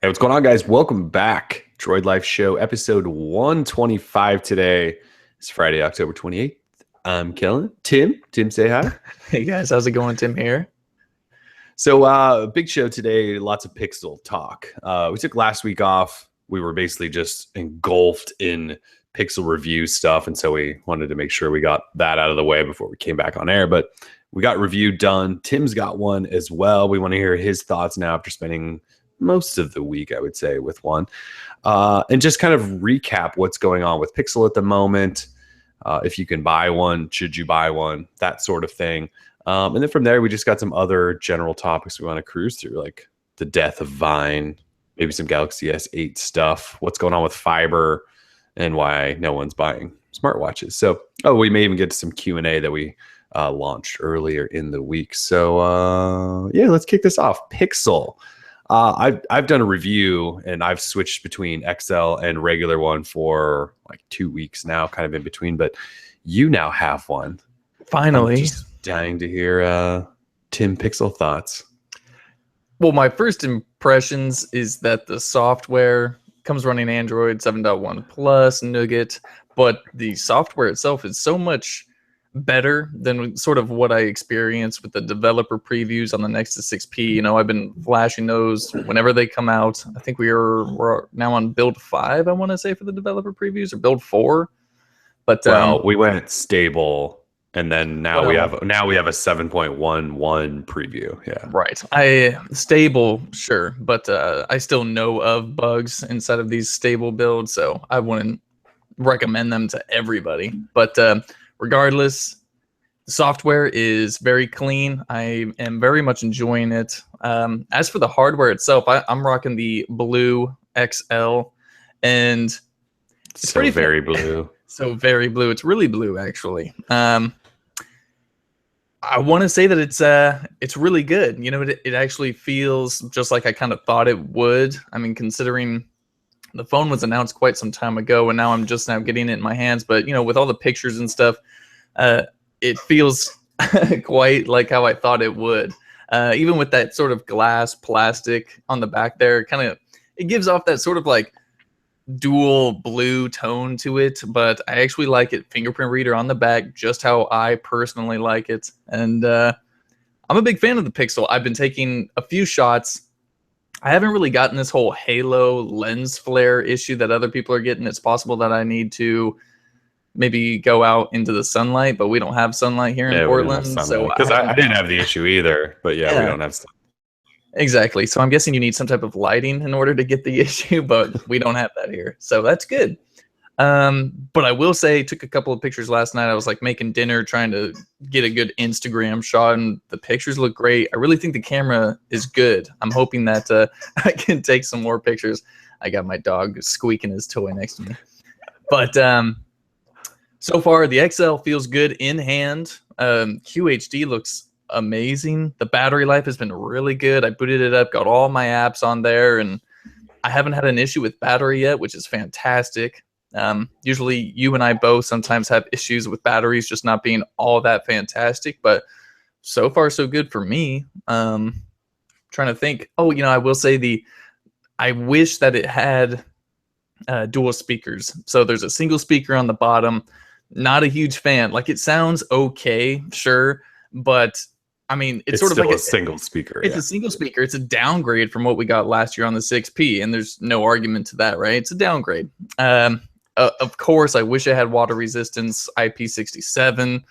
Hey, what's going on, guys? Welcome back. Droid Life Show, episode 125 today. It's Friday, October 28th. I'm Kellen. Tim, say hi. Hey guys, how's it going? Tim here. So, big show today, lots of Pixel talk. We took last week off. We were basically just engulfed in Pixel review stuff, and so we wanted to make sure we got that out of the way before we came back on air. But we got review done. Tim's got one as well. We want to hear his thoughts now after spending most of the week, I would say, with one, and just kind of recap what's going on with Pixel at the moment. If you can buy one, should you buy one, that sort of thing. And then from there, we just got some other general topics we want to cruise through, like the death of Vine, maybe some Galaxy S8 stuff, what's going on with fiber, and why no one's buying smartwatches. So, we may even get to some Q&A that we launched earlier in the week. So, yeah, let's kick this off. Pixel. I've done a review and I've switched between XL and regular one for like 2 weeks now, kind of in between, but you now have one. Finally. I'm just dying to hear Tim Pixel thoughts. Well, my first impressions is that the software comes running Android 7.1 Plus, Nougat, but the software itself is so much better than sort of what I experienced with the developer previews on the Nexus 6P. You know, I've been flashing those whenever they come out. I think we're now on build 5, I want to say, for the developer previews, or build 4. But we went stable, and then now we have a 7.11 preview. Yeah, right. Stable, sure, but I still know of bugs inside of these stable builds, so I wouldn't recommend them to everybody. But regardless, the software is very clean. I am very much enjoying it. As for the hardware itself, I'm rocking the Blue XL, and it's so very blue. So very blue. It's really blue, actually. I want to say that it's really good. You know, it actually feels just like I kind of thought it would. I mean, considering the phone was announced quite some time ago, and now I'm just now getting it in my hands. But, you know, with all the pictures and stuff, it feels quite like how I thought it would. Even with that sort of glass plastic on the back there, it gives off that sort of like dual blue tone to it. But I actually like it fingerprint reader on the back, just how I personally like it. And I'm a big fan of the Pixel. I've been taking a few shots. I haven't really gotten this whole halo lens flare issue that other people are getting. It's possible that I need to maybe go out into the sunlight, but we don't have sunlight here in Portland. So because I didn't have the issue either, but yeah, we don't have sunlight. Exactly. So I'm guessing you need some type of lighting in order to get the issue, but we don't have that here. So that's good. But I will say, took a couple of pictures last night. I was like making dinner, trying to get a good Instagram shot, and the pictures look great. I really think the camera is good. I'm hoping that I can take some more pictures. I got my dog squeaking his toy next to me. But so far, the XL feels good in hand. QHD looks amazing. The battery life has been really good. I booted it up, got all my apps on there, and I haven't had an issue with battery yet, which is fantastic. Usually you and I both sometimes have issues with batteries just not being all that fantastic, but so far so good for me. Trying to think. Oh, you know, I will say I wish that it had dual speakers. So there's a single speaker on the bottom. Not a huge fan. Like, it sounds okay, sure, but I mean, it's sort of like a single speaker. It's a single speaker. It's a downgrade from what we got last year on the 6P, and there's no argument to that, right? It's a downgrade. Of course, I wish I had water resistance, IP67,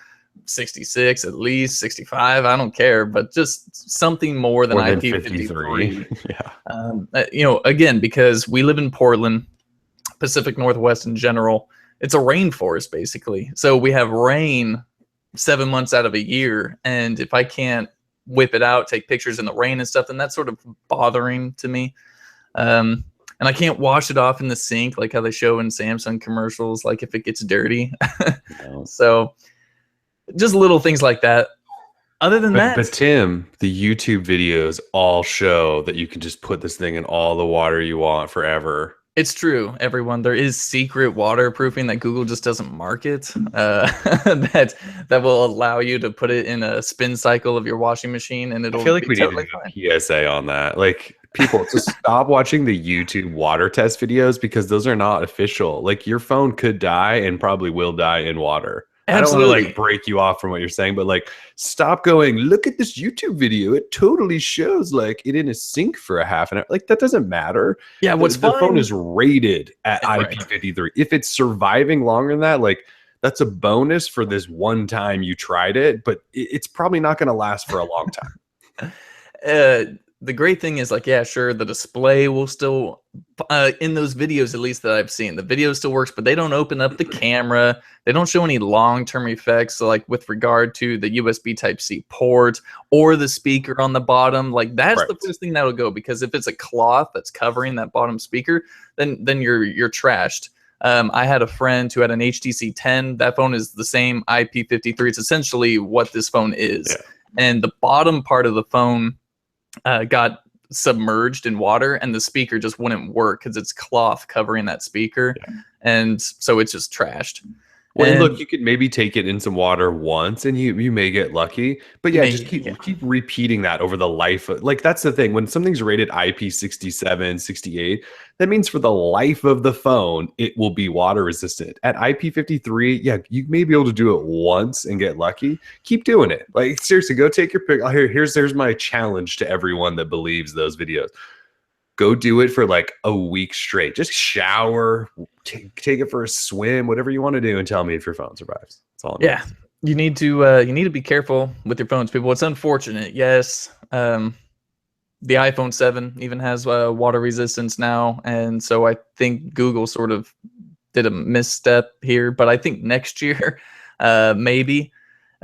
66, at least 65. I don't care, but just something more than IP53. Yeah. You know, again, because we live in Portland, Pacific Northwest in general, it's a rainforest basically. So we have rain 7 months out of a year, and if I can't whip it out, take pictures in the rain and stuff, then that's sort of bothering to me. And I can't wash it off in the sink like how they show in Samsung commercials, like if it gets dirty. No. So just little things like that. Other than that, but Tim, the YouTube videos all show that you can just put this thing in all the water you want forever. It's true, everyone. There is secret waterproofing that Google just doesn't market, that will allow you to put it in a spin cycle of your washing machine, and it'll. I feel like we totally need a PSA on that. Like, People, just stop watching the YouTube water test videos because those are not official. Like your phone could die and probably will die in water. I don't want to like Absolutely. break you off from what you're saying, but like stop going, look at this YouTube video. It totally shows like it in a sink for a half an hour. Like that doesn't matter. Yeah, what's The phone fine. is rated at Right. IP53. If it's surviving longer than that, like that's a bonus for this one time you tried it, but it's probably not going to last for a long time. The great thing is like, yeah, sure, the display will still in those videos, at least that I've seen, the video still works, but they don't open up the camera. They don't show any long-term effects, so like with regard to the USB Type-C port or the speaker on the bottom. Like that's Right. the first thing that'll go, because if it's a cloth that's covering that bottom speaker, then you're trashed. I had a friend who had an HTC 10. That phone is the same IP53. It's essentially what this phone is. Yeah. And the bottom part of the phone got submerged in water, and the speaker just wouldn't work because it's cloth covering that speaker. Yeah. And so it's just trashed. Well, And look, you could maybe take it in some water once and you may get lucky. But yeah, just keep repeating that over the life of, like that's the thing. When something's rated IP67, 68, that means for the life of the phone, it will be water resistant. At IP53, yeah, you may be able to do it once and get lucky. Keep doing it. Like seriously, go take your pick. Here's my challenge to everyone that believes those videos. Go do it for like a week straight. Just shower, take it for a swim, whatever you want to do, and tell me if your phone survives. That's all. yeah, you need to be careful with your phones, people. It's unfortunate, yes. The iPhone 7 even has water resistance now, and so I think Google sort of did a misstep here. But I think next year, maybe.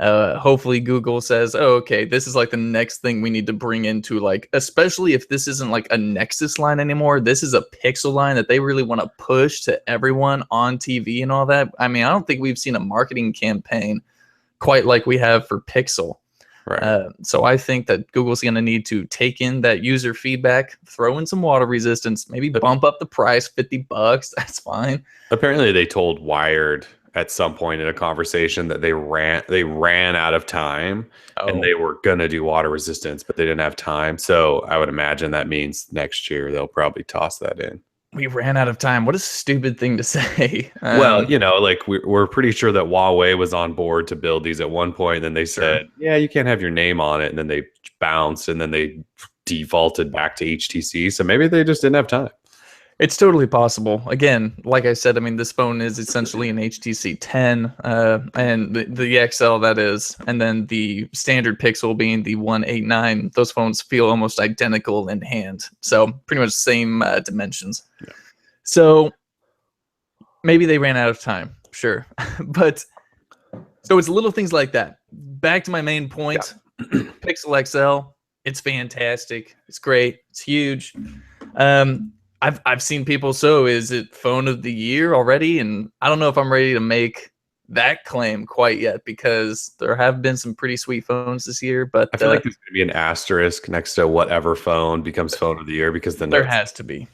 Hopefully Google says, oh, okay, this is like the next thing we need to bring into, like, especially if this isn't like a Nexus line anymore, this is a Pixel line that they really want to push to everyone on TV and all that. I mean, I don't think we've seen a marketing campaign quite like we have for Pixel. Right. So I think that Google's going to need to take in that user feedback, throw in some water resistance, maybe bump up the price, $50. That's fine. Apparently they told Wired at some point in a conversation that they ran out of time and they were going to do water resistance, but they didn't have time. So I would imagine that means next year they'll probably toss that in. We ran out of time. What a stupid thing to say. Well, like we're pretty sure that Huawei was on board to build these at one point. And then they said, yeah, you can't have your name on it. And then they bounced and then they defaulted back to HTC. So maybe they just didn't have time. It's totally possible. Again, like I said, I mean, this phone is essentially an HTC 10, and the XL, that is, and then the standard Pixel being the 189. Those phones feel almost identical in hand, so pretty much same dimensions. Yeah. So maybe they ran out of time, sure, but so it's little things like that. Back to my main point: Pixel XL. It's fantastic. It's great. It's huge. I've seen people, so is it phone of the year already? And I don't know if I'm ready to make that claim quite yet, because there have been some pretty sweet phones this year. But I feel like there's going to be an asterisk next to whatever phone becomes phone of the year, because there has to be.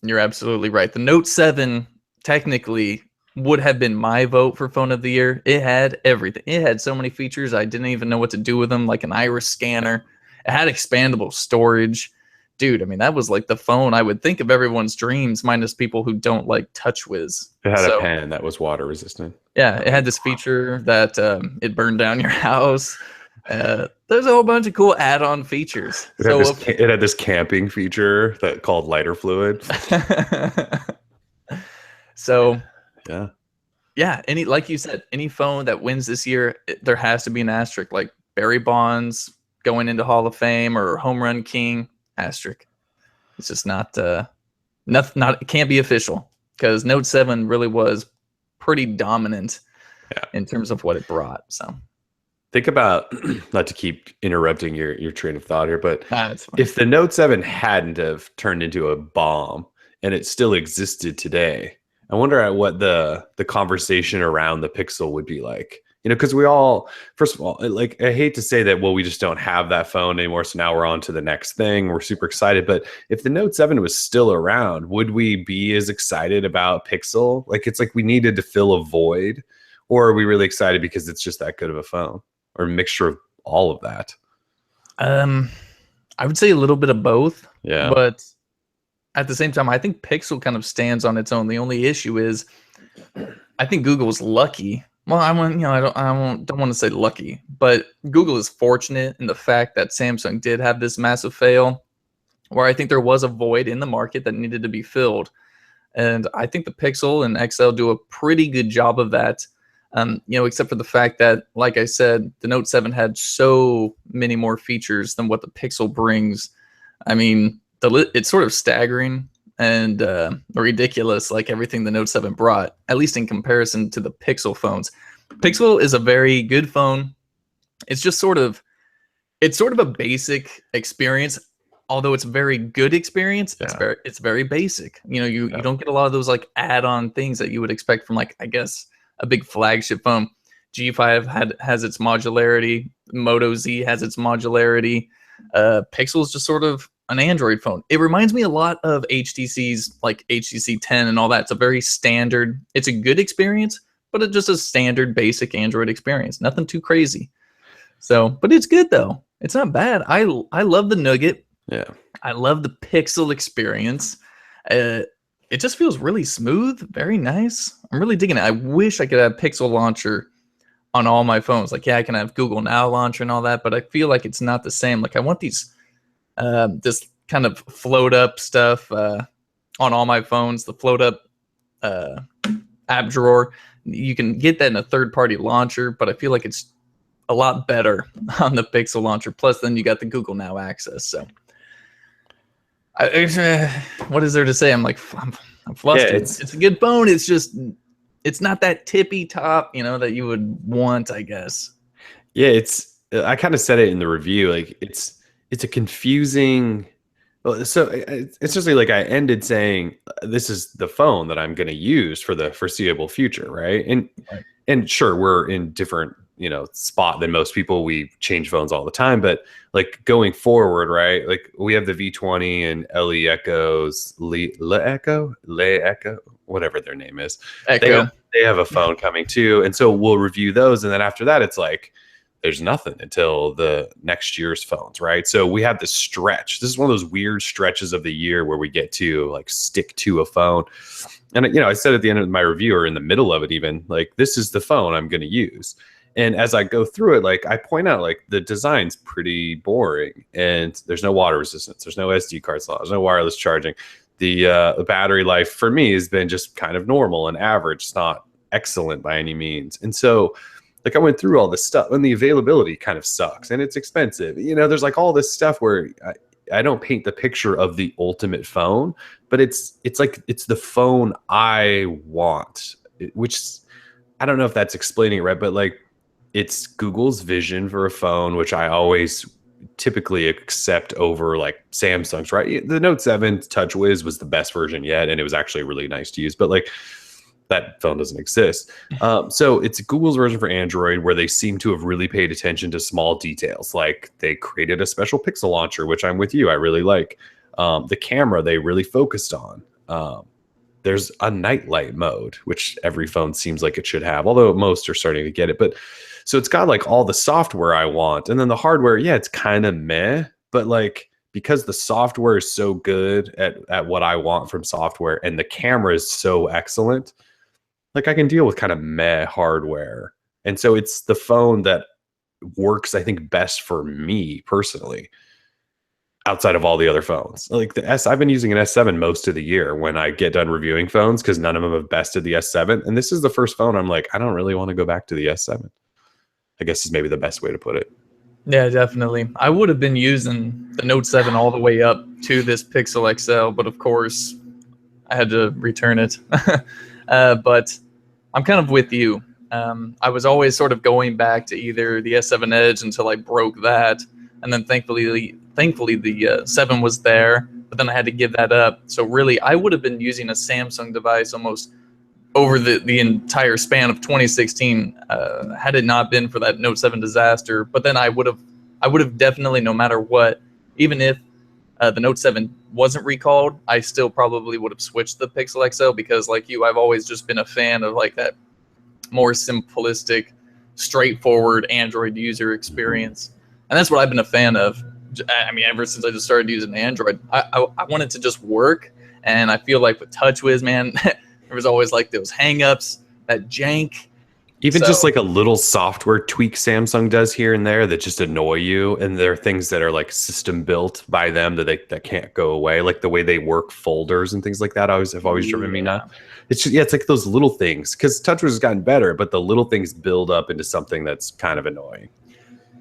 You're absolutely right. The Note 7 technically would have been my vote for phone of the year. It had everything. It had so many features I didn't even know what to do with them, like an iris scanner. It had expandable storage. Dude, I mean, that was like the phone I would think of everyone's dreams, minus people who don't like TouchWiz. It had a pen that was water resistant. Yeah, it had this feature that it burned down your house. There's a whole bunch of cool add-on features. It had this camping feature that called lighter fluid. So, yeah. Like you said, any phone that wins this year, there has to be an asterisk, like Barry Bonds going into Hall of Fame or Home Run King. Asterisk. It's just not it can't be official, because Note 7 really was pretty dominant in terms of what it brought. So think about, not to keep interrupting your train of thought here, but if the Note 7 hadn't have turned into a bomb and it still existed today, I wonder what the conversation around the Pixel would be like. Because we all, first of all, like, I hate to say that, well, we just don't have that phone anymore, so now we're on to the next thing. We're super excited. But if the Note 7 was still around, would we be as excited about Pixel? Like, it's like we needed to fill a void. Or are we really excited because it's just that good of a phone? Or a mixture of all of that? I would say a little bit of both, Yeah. but at the same time, I think Pixel kind of stands on its own. The only issue is I think Google's lucky. Well, I want, don't want to say lucky, but Google is fortunate in the fact that Samsung did have this massive fail, where I think there was a void in the market that needed to be filled, and I think the Pixel and XL do a pretty good job of that. Except for the fact that, like I said, the Note 7 had so many more features than what the Pixel brings. I mean, it's sort of staggering and ridiculous, like everything the Note 7 brought, at least in comparison to the Pixel phones. Pixel is a very good phone. It's just it's sort of a basic experience, although it's a very good experience. Yeah. It's very basic. You don't get a lot of those like add-on things that you would expect from, like, I guess, a big flagship phone. G5 has its modularity. Moto Z has its modularity. Pixel is just sort of an Android phone. It reminds me a lot of HTC's, like HTC 10 and all that. It's a very standard. It's a good experience, but it's just a standard basic Android experience. Nothing too crazy. So, but it's good though. It's not bad. I love the Nugget. Yeah. I love the Pixel experience. It just feels really smooth, very nice. I'm really digging it. I wish I could have Pixel Launcher on all my phones. Like, yeah, I can have Google Now Launcher and all that, but I feel like it's not the same. Like, I want these, this kind of float up stuff on all my phones. The float up app drawer. You can get that in a third-party launcher, but I feel like it's a lot better on the Pixel Launcher. Plus, then you got the Google Now access. So, what is there to say? I'm flustered. Yeah, it's a good phone. It's just, it's not that tippy top, that you would want, I guess. Yeah, I kind of said it in the review. Like, it's a confusing. Well, so it's just like I ended saying this is the phone that I'm going to use for the foreseeable future, right? And sure, we're in different spot than most people. We change phones all the time, but like going forward, right? Like we have the V20 and LE Echoes, Le Echo, whatever their name is. Echo. They have a phone coming too, and so we'll review those, and then after that, it's like there's nothing until the next year's phones, right? So we have this stretch. This is one of those weird stretches of the year where we get to like stick to a phone. And I said at the end of my review, or in the middle of it even, like, this is the phone I'm going to use. And as I go through it, like, I point out, like, the design's pretty boring, and there's no water resistance, there's no SD card slot, there's no wireless charging. The battery life for me has been just kind of normal and average. It's not excellent by any means. And so, like, I went through all this stuff, and the availability kind of sucks, and it's expensive. There's like all this stuff where I don't paint the picture of the ultimate phone, but it's like it's the phone I want, which I don't know if that's explaining it right, but like it's Google's vision for a phone, which I always typically accept over like Samsung's, right? The Note 7 TouchWiz was the best version yet, and it was actually really nice to use, but like that phone doesn't exist. So it's Google's version for Android, where they seem to have really paid attention to small details. Like they created a special Pixel launcher, which I'm with you, I really like. The camera they really focused on. There's a nightlight mode, which every phone seems like it should have, although most are starting to get it. But so it's got like all the software I want. And then the hardware, yeah, it's kind of meh, but like, because the software is so good at what I want from software, and the camera is so excellent, like I can deal with kind of meh hardware. And so it's the phone that works, I think, best for me personally, outside of all the other phones. Like I've been using an S7 most of the year when I get done reviewing phones, because none of them have bested the S7. And this is the first phone I'm like, I don't really want to go back to the S7. I guess is maybe the best way to put it. Yeah, definitely. I would have been using the Note 7 all the way up to this Pixel XL, but of course I had to return it. But I'm kind of with you. I was always sort of going back to either the S7 Edge until I broke that, and then thankfully the 7 was there, but then I had to give that up. So really, I would have been using a Samsung device almost over the entire span of 2016 had it not been for that Note 7 disaster. But then I would have definitely, no matter what, even if the Note 7 wasn't recalled, I still probably would have switched the Pixel XL, because like you, I've always just been a fan of like that more simplistic, straightforward Android user experience. And that's what I've been a fan of I mean, ever since I just started using Android, I want it to just work. And I feel like with TouchWiz, man, there was always like those hangups, that jank. Even So just like a little software tweak Samsung does here and there that just annoy you, and there are things that are like system built by them that can't go away, like the way they work folders and things like that. Have always driven me nuts. It's just, yeah, it's like those little things, because TouchWiz has gotten better, but the little things build up into something that's kind of annoying.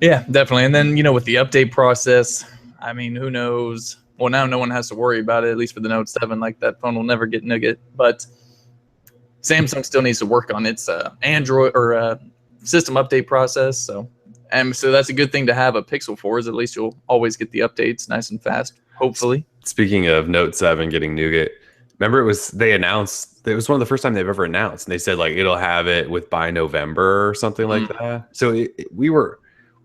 Yeah, definitely. And then, with the update process, I mean, who knows? Well, now no one has to worry about it, at least for the Note 7. Like, that phone will never get nougat. But Samsung still needs to work on its Android or system update process. So that's a good thing to have a Pixel for, is at least you'll always get the updates nice and fast, hopefully. Speaking of Note 7 getting nougat, remember they announced, it was one of the first time they've ever announced, and they said like it'll have it by November or something like that. So we were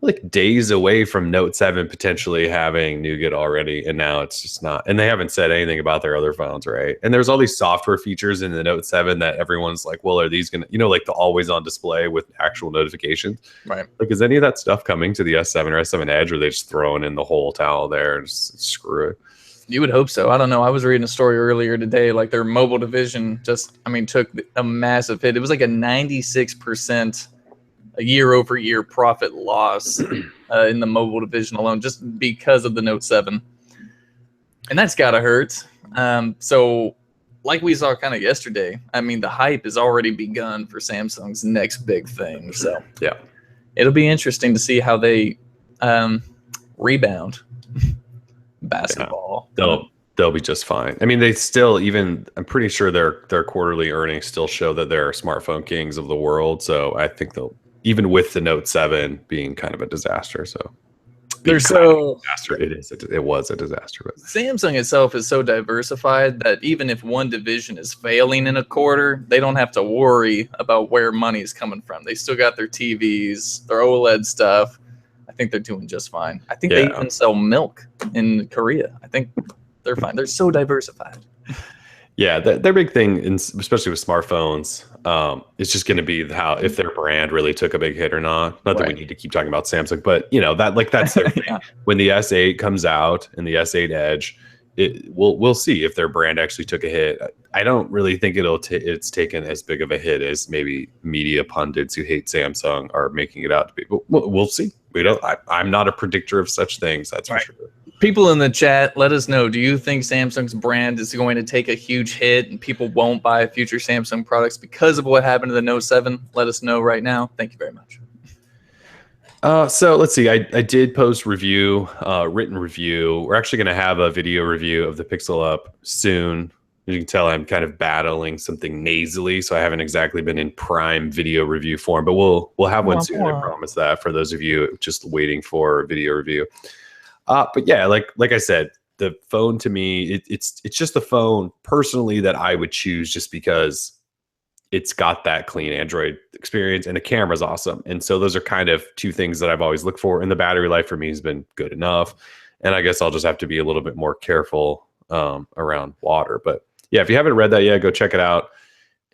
like days away from Note 7 potentially having nougat already, and now it's just not. And they haven't said anything about their other phones, right? And there's all these software features in the Note 7 that everyone's like, well, are these gonna, like the always on display with actual notifications, right? Like, is any of that stuff coming to the S7 or S7 Edge, or are they just throwing in the whole towel there and just screw it? You would hope so. I don't know. I was reading a story earlier today, like their mobile division took a massive hit. It was like a 96% a year-over-year profit loss in the mobile division alone, just because of the Note 7. And that's got to hurt. So like we saw kind of yesterday, I mean, the hype has already begun for Samsung's next big thing. So yeah, it'll be interesting to see how they rebound. Basketball. Yeah. They'll be just fine. I mean, they still, I'm pretty sure their quarterly earnings still show that they're smartphone kings of the world. So I think they'll, even with the Note 7 being kind of a disaster. So it was a disaster. But Samsung itself is so diversified that even if one division is failing in a quarter, they don't have to worry about where money is coming from. They still got their TVs, their OLED stuff. I think they're doing just fine. I think they even sell milk in Korea. I think they're fine. They're so diversified. Yeah, their big thing, especially with smartphones, it's just going to be if their brand really took a big hit or not. Not that we need to keep talking about Samsung, but that's their thing. When the S8 comes out and the S8 Edge, we'll see if their brand actually took a hit. I don't really think it's taken as big of a hit as maybe media pundits who hate Samsung are making it out to be. But we'll see. I'm not a predictor of such things. That's for sure. People in the chat, let us know. Do you think Samsung's brand is going to take a huge hit and people won't buy future Samsung products because of what happened to the Note 7? Let us know right now. Thank you very much. So let's see. I did post written review. We're actually going to have a video review of the Pixel up soon. You can tell I'm kind of battling something nasally, so I haven't exactly been in prime video review form, but we'll have one soon. I promise that, for those of you just waiting for a video review. But yeah, like I said, the phone to me, it's just the phone personally that I would choose, just because it's got that clean Android experience and the camera's awesome. And so those are kind of two things that I've always looked for. And the battery life for me has been good enough. And I guess I'll just have to be a little bit more careful around water. But yeah, if you haven't read that yet, go check it out.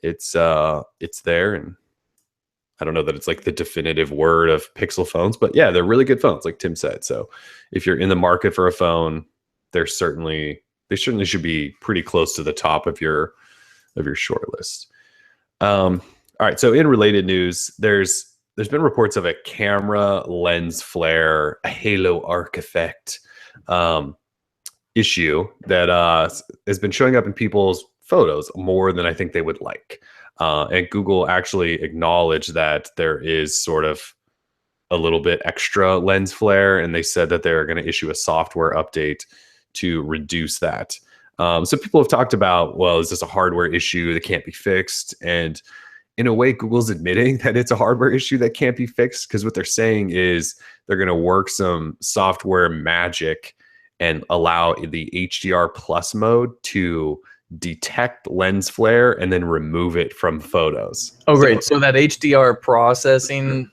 It's there, and I don't know that it's like the definitive word of Pixel phones, but yeah, they're really good phones, like Tim said. So if you're in the market for a phone, they certainly should be pretty close to the top of your short list. All right. So in related news, there's been reports of a camera lens flare, a halo arc effect issue that has been showing up in people's photos more than I think they would like. And Google actually acknowledged that there is sort of a little bit extra lens flare, and they said that they're going to issue a software update to reduce that. So people have talked about, well, is this a hardware issue that can't be fixed? And in a way, Google's admitting that it's a hardware issue that can't be fixed, because what they're saying is they're going to work some software magic and allow the HDR plus mode to detect lens flare and then remove it from photos. Oh, great. So that HDR processing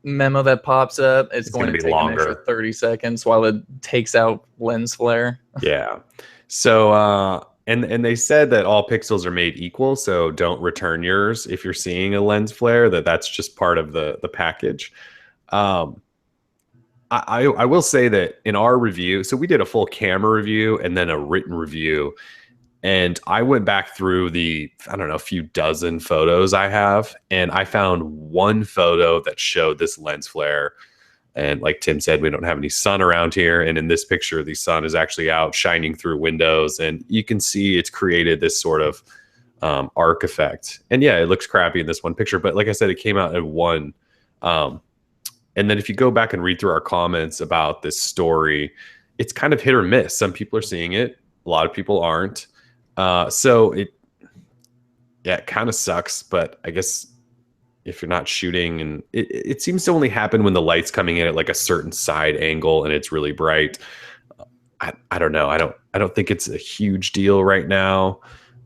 memo that pops up, it's going to be take longer. An extra 30 seconds while it takes out lens flare. Yeah. So, and they said that all pixels are made equal, so don't return yours if you're seeing a lens flare, that's just part of the package. I will say that in our review, so we did a full camera review and then a written review. And I went back through the, I don't know, a few dozen photos I have, and I found one photo that showed this lens flare. And like Tim said, we don't have any sun around here. And in this picture, the sun is actually out shining through windows. And you can see it's created this sort of arc effect. And yeah, it looks crappy in this one picture. But like I said, it came out in one. And then if you go back and read through our comments about this story, it's kind of hit or miss. Some people are seeing it. A lot of people aren't. So it kind of sucks, but I guess if you're not shooting, and it seems to only happen when the light's coming in at like a certain side angle and it's really bright. I don't know. I don't think it's a huge deal right now.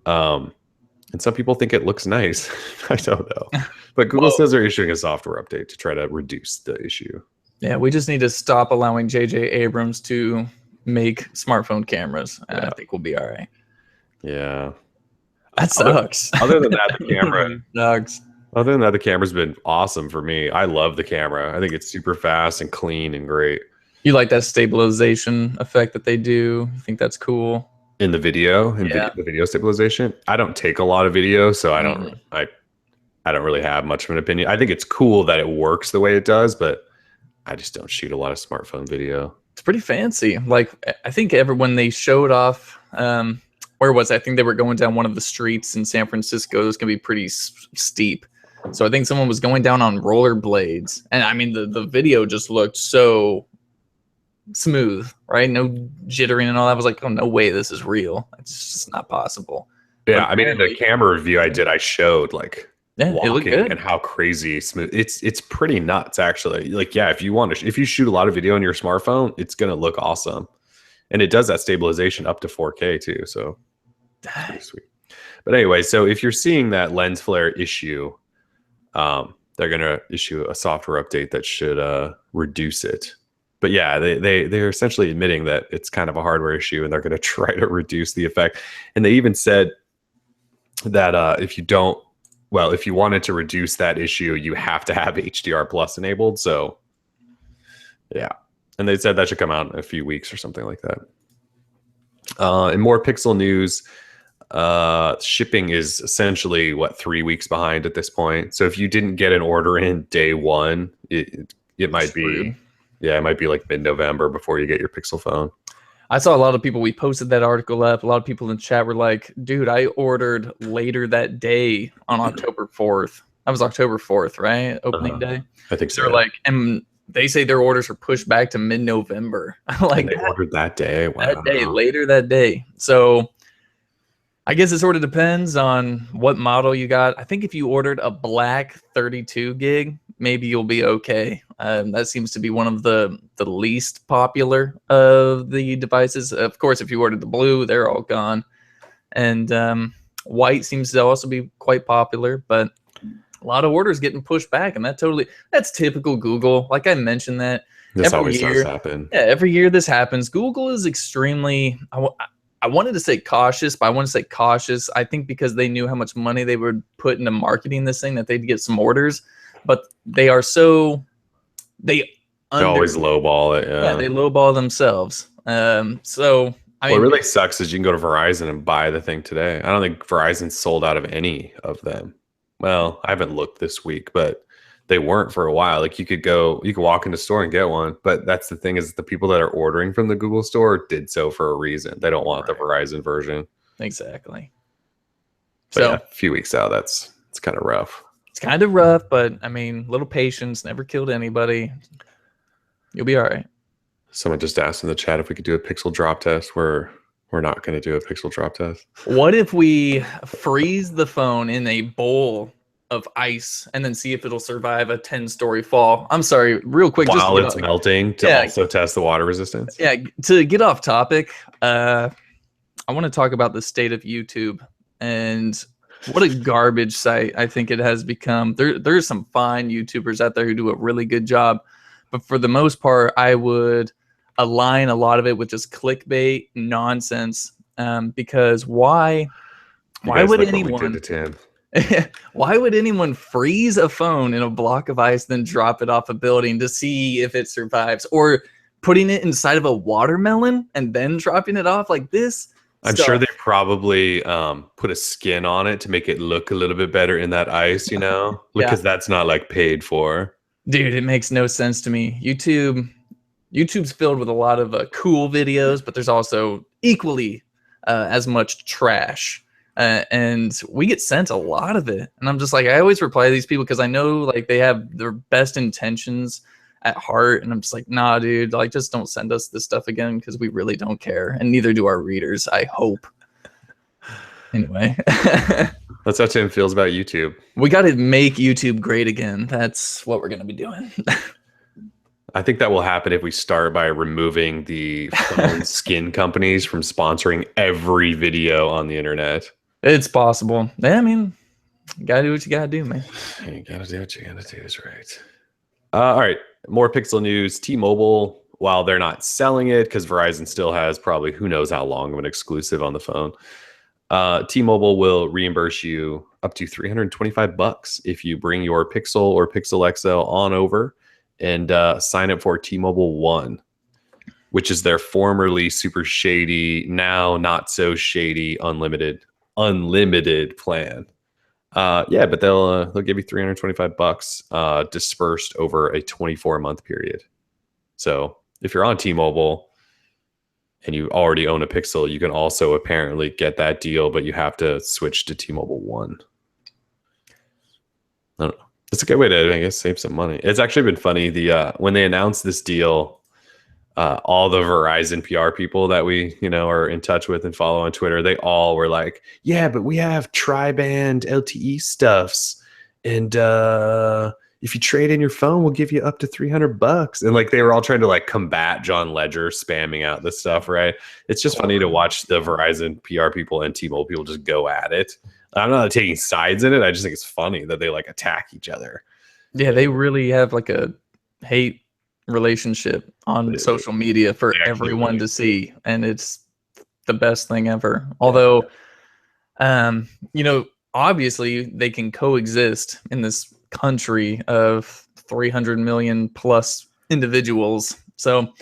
And some people think it looks nice. I don't know. But Google says they're issuing a software update to try to reduce the issue. Yeah, we just need to stop allowing J.J. Abrams to make smartphone cameras. And I think we'll be all right. Yeah. That sucks. Other than that, the camera sucks. Other than that, the camera's been awesome for me. I love the camera. I think it's super fast and clean and great. You like that stabilization effect that they do? You think that's cool? In the video, the video stabilization. I don't take a lot of video, so I don't really have much of an opinion. I think it's cool that it works the way it does, but I just don't shoot a lot of smartphone video. It's pretty fancy. Like, I think when they showed off, where was it? I think they were going down one of the streets in San Francisco. It was going to be pretty steep. So I think someone was going down on rollerblades. And I mean, the video just looked so smooth, right? No jittering and all that. I was like, oh, no way this is real. It's just not possible. Yeah, I mean, in the camera review I did, I showed like it looked good. And how crazy smooth. It's pretty nuts, actually. Like, yeah, if you shoot a lot of video on your smartphone, it's gonna look awesome. And it does that stabilization up to 4K too, so that's pretty sweet. But anyway, so if you're seeing that lens flare issue, they're gonna issue a software update that should reduce it. But yeah, they're essentially admitting that it's kind of a hardware issue, and they're going to try to reduce the effect. And they even said that if you wanted to reduce that issue, you have to have HDR plus enabled. So yeah, and they said that should come out in a few weeks or something like that. And more Pixel news. Shipping is essentially 3 weeks behind at this point. So if you didn't get an order in day one, it might be. Yeah, it might be like mid-November before you get your Pixel phone. I saw a lot of people, we posted that article up. A lot of people in the chat were like, dude, I ordered later that day on October 4th. That was October 4th, right? Opening day. I think so. They're like, and they say their orders are pushed back to mid-November. Like, and they ordered that day. Wow. That day, later that day. So I guess it sort of depends on what model you got. I think if you ordered a black 32 gig, maybe you'll be okay. That seems to be one of the least popular of the devices. Of course, if you ordered the blue, they're all gone. And white seems to also be quite popular, but a lot of orders getting pushed back, and that's typical Google. Like I mentioned that. This always does happen. Yeah, every year this happens. Google is extremely, I wanted to say cautious, but I want to say cautious. I think because they knew how much money they would put into marketing this thing that they'd get some orders. But they are they always lowball it. Yeah, they lowball themselves. So I mean, what really sucks is you can go to Verizon and buy the thing today. I don't think Verizon's sold out of any of them. Well, I haven't looked this week, but they weren't for a while. Like you could walk in the store and get one. But that's the thing, is the people that are ordering from the Google store did so for a reason. They don't want the Verizon version. Exactly. But so yeah, a few weeks out, it's kind of rough. It's kind of rough, but I mean, little patience, never killed anybody. You'll be all right. Someone just asked in the chat if we could do a pixel drop test. We're not going to do a pixel drop test. What if we freeze the phone in a bowl of ice and then see if it'll survive a 10-story fall? I'm sorry, real quick. While it's melting to also test the water resistance? Yeah, to get off topic, I want to talk about the state of YouTube and what a garbage site I think it has become. There's some fine YouTubers out there who do a really good job, but for the most part, I would align a lot of it with just clickbait nonsense. Because why would anyone? Why would anyone freeze a phone in a block of ice, then drop it off a building to see if it survives? Or putting it inside of a watermelon and then dropping it off like this? I'm sure they Stuff. probably put a skin on it to make it look a little bit better in that ice, Yeah. because that's not like paid for. Dude, it makes no sense to me. YouTube's filled with a lot of cool videos, but there's also equally as much trash. And we get sent a lot of it. And I'm just like, I always reply to these people because I know like they have their best intentions at heart. And I'm just like, nah, dude, like just don't send us this stuff again because we really don't care. And neither do our readers, I hope. Anyway. That's how Tim feels about YouTube. We got to make YouTube great again. That's what we're going to be doing. I think that will happen if we start by removing the phone skin companies from sponsoring every video on the internet. It's possible. Yeah, I mean, you gotta do what you gotta do, man. You gotta do what you gotta do is right. All right, more Pixel news. T-Mobile, while they're not selling it because Verizon still has probably who knows how long of an exclusive on the phone, T-Mobile will reimburse you up to $325 if you bring your Pixel or Pixel XL on over and sign up for T-Mobile One, which is their formerly super shady, now not so shady unlimited plan. Yeah, but they'll give you $325 dispersed over a 24-month period. So if you're on T-Mobile and you already own a Pixel, you can also apparently get that deal, but you have to switch to T-Mobile One. I don't know. It's a good way to, I guess, save some money. It's actually been funny. When they announced this deal, all the Verizon PR people that we, are in touch with and follow on Twitter, they all were like, yeah, but we have tri-band LTE stuffs. And if you trade in your phone, we'll give you up to $300. And like, they were all trying to like combat John Ledger spamming out this stuff, right? It's just funny to watch the Verizon PR people and T-Mobile people just go at it. I'm not taking sides in it. I just think it's funny that they like attack each other. Yeah, they really have like a hate relationship on social media for everyone to see, and it's the best thing ever. Although, obviously they can coexist in this country of 300 million plus individuals. So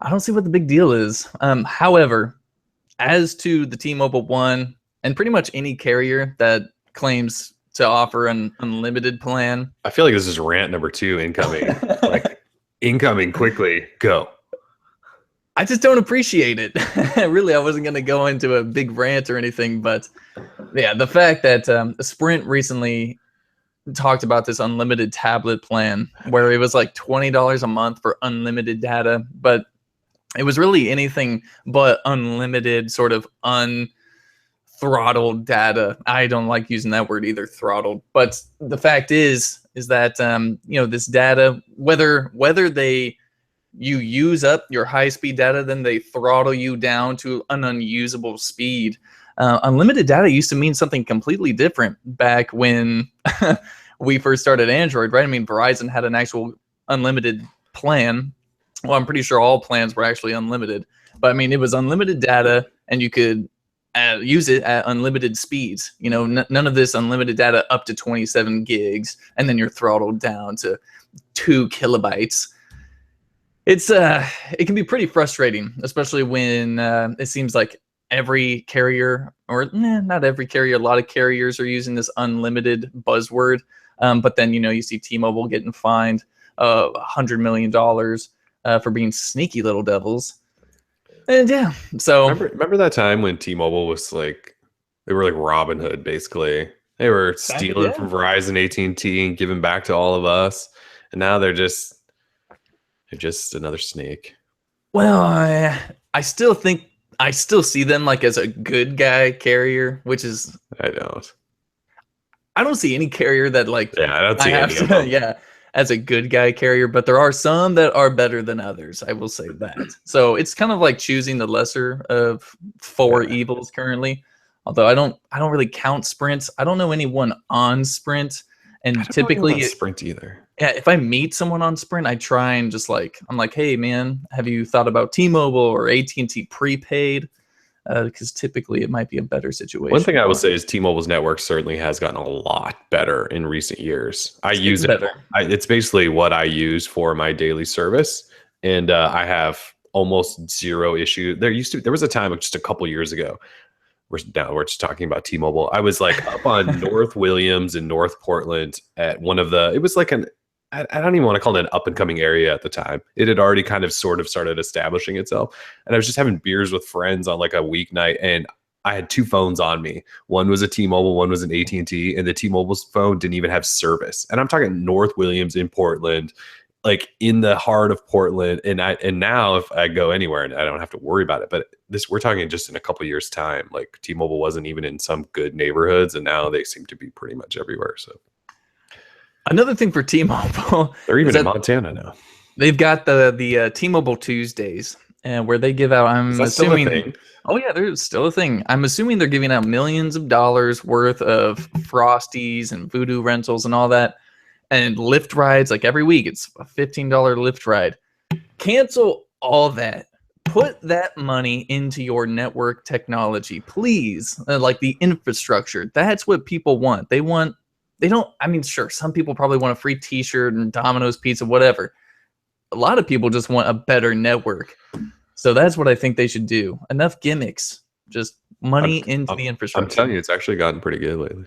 I don't see what the big deal is. However, as to the T-Mobile One and pretty much any carrier that claims to offer an unlimited plan, I feel like this is rant number 2 incoming. Like incoming quickly, go. I just don't appreciate it. Really, I wasn't going to go into a big rant or anything, but yeah, the fact that Sprint recently talked about this unlimited tablet plan where it was like $20 a month for unlimited data, but it was really anything but unlimited, sort of unthrottled data. I don't like using that word either, throttled. But the fact is that this data, whether you use up your high-speed data, then they throttle you down to an unusable speed. Unlimited data used to mean something completely different back when we first started Android, right? I mean, Verizon had an actual unlimited plan. Well, I'm pretty sure all plans were actually unlimited. But I mean, it was unlimited data, and you could use it at unlimited speeds. None of this unlimited data up to 27 gigs, and then you're throttled down to 2 kilobytes. It can be pretty frustrating, especially when it seems like every carrier, or not every carrier, a lot of carriers are using this unlimited buzzword. But then, you see T-Mobile getting fined $100 million for being sneaky little devils. And yeah, so remember that time when T-Mobile was like, they were like Robin Hood, basically. They were stealing from Verizon, AT&T, and giving back to all of us. And now they're just another snake. Well, I still see them like as a good guy carrier, which is I don't see any carrier that like I don't see any of them. as a good guy carrier, but there are some that are better than others. I will say that. So it's kind of like choosing the lesser of 4 evils currently. Although I don't really count Sprint. I don't know anyone on Sprint, and typically Sprint either. Yeah, if I meet someone on Sprint, I try and just I'm like, hey man, have you thought about T-Mobile or AT&T prepaid? because typically it might be a better One situation. thing I will say is T-Mobile's network certainly has gotten a lot better in recent years. I It's getting use it. better. It's basically what I use for my daily service, and I have almost zero issue. There was a time just a couple years ago. We're just talking about T-Mobile. I was like up on North Williams and North Portland at one of the. It was like I don't even want to call it an up and coming area at the time. It had already kind of sort of started establishing itself, and I was just having beers with friends on like a weeknight, and I had two phones on me. One was a T-Mobile, one was an AT&T, and the T-Mobile's phone didn't even have service. And I'm talking North Williams in Portland, like in the heart of Portland. And now if I go anywhere, and I don't have to worry about it. But we're talking just in a couple years' time. Like T-Mobile wasn't even in some good neighborhoods, and now they seem to be pretty much everywhere. So Another thing for T-Mobile, they're even in Montana now. They've got the T-Mobile Tuesdays, and where they give out. I'm assuming. Still a thing? Oh yeah, there's still a thing. I'm assuming they're giving out millions of dollars worth of Frosties and Voodoo rentals and all that, and Lyft rides. Like every week, it's a $15 Lyft ride. Cancel all that. Put that money into your network technology, please. Like the infrastructure. That's what people want. They don't. I mean, sure, some people probably want a free T-shirt and Domino's pizza, whatever. A lot of people just want a better network. So that's what I think they should do. Enough gimmicks, just money into the infrastructure. I'm telling you, it's actually gotten pretty good lately.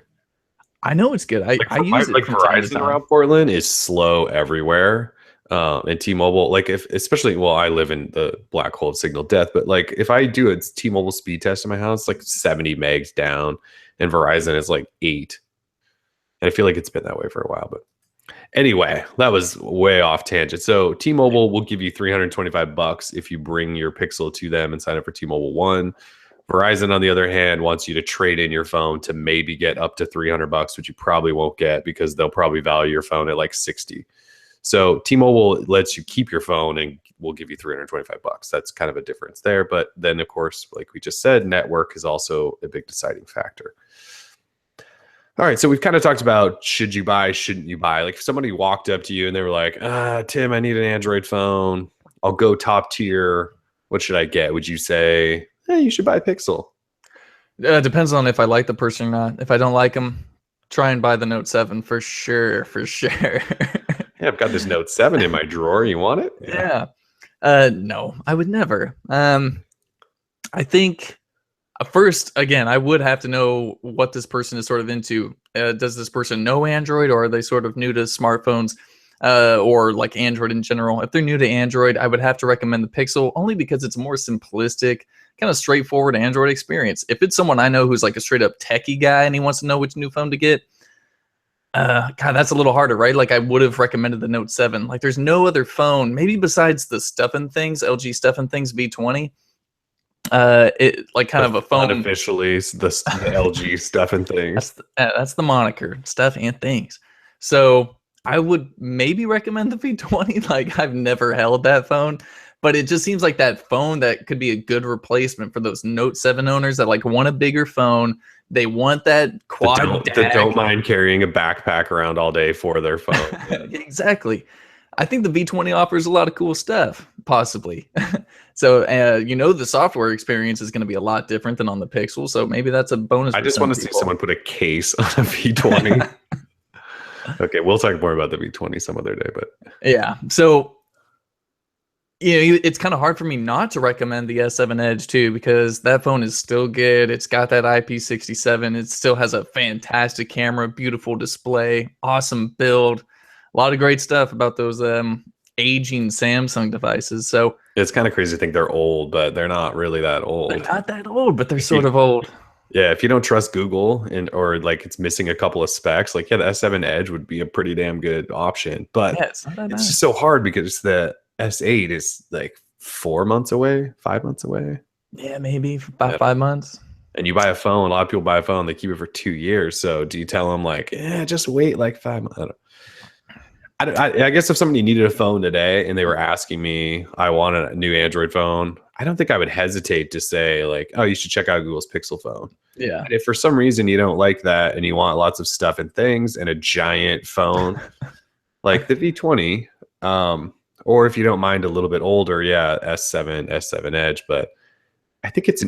I know it's good. I use it. Like Verizon around Portland is slow everywhere. And T-Mobile, like I live in the black hole of signal death, but like if I do a T-Mobile speed test in my house, like 70 megs down, and Verizon is like 8. And I feel like it's been that way for a while, but anyway, that was way off tangent. So T-Mobile will give you $325 if you bring your Pixel to them and sign up for T-Mobile One. Verizon, on the other hand, wants you to trade in your phone to maybe get up to $300, which you probably won't get because they'll probably value your phone at like 60. So T-Mobile lets you keep your phone and will give you $325. That's kind of a difference there. But then, of course, like we just said, network is also a big deciding factor. All right, so we've kind of talked about should you buy, shouldn't you buy. Like if somebody walked up to you and they were like, Tim, I need an Android phone. I'll go top tier. What should I get? Would you say, hey, you should buy a Pixel? Depends on if I like the person or not. If I don't like them, try and buy the Note 7 for sure. Yeah, I've got this Note 7 in my drawer. You want it? Yeah. No, I would never. I think first, again, I would have to know what this person is sort of into. Does this person know Android, or are they sort of new to smartphones, or like Android in general? If they're new to Android, I would have to recommend the Pixel only because it's a more simplistic, kind of straightforward Android experience. If it's someone I know who's like a straight up techie guy and he wants to know which new phone to get, God, that's a little harder, right? Like I would have recommended the Note 7. Like there's no other phone, maybe besides the Stuff and Things, LG Stuff and Things V20. It like kind of a phone. Unofficially, the LG Stuff and Things. That's the moniker, Stuff and Things. So I would maybe recommend the V20. Like I've never held that phone, but it just seems like that phone that could be a good replacement for those Note 7 owners that like want a bigger phone. They want that quad that don't mind carrying a backpack around all day for their phone. Yeah. Exactly. I think the V20 offers a lot of cool stuff, possibly. So, the software experience is going to be a lot different than on the Pixel. So maybe that's a bonus. I just want to see someone put a case on a V20. Okay, we'll talk more about the V20 some other day. But yeah, so it's kind of hard for me not to recommend the S7 Edge too, because that phone is still good. It's got that IP67. It still has a fantastic camera, beautiful display, awesome build. A lot of great stuff about those aging Samsung devices. So it's kind of crazy to think they're old, but they're not really that old. They're not that old, but they're sort of old. Yeah, if you don't trust Google or like it's missing a couple of specs, like the S7 Edge would be a pretty damn good option. But yeah, it's just so hard because the S8 is like 4 months away, 5 months away. Yeah, maybe about 5 months. And you buy a phone, a lot of people buy a phone, they keep it for 2 years. So do you tell them like, just wait like 5 months? I guess if somebody needed a phone today and they were asking me, I want a new Android phone, I don't think I would hesitate to say like, oh, you should check out Google's Pixel phone. Yeah. And if for some reason you don't like that and you want lots of stuff and things and a giant phone like the V20, or if you don't mind a little bit older, S7 Edge. But I think it's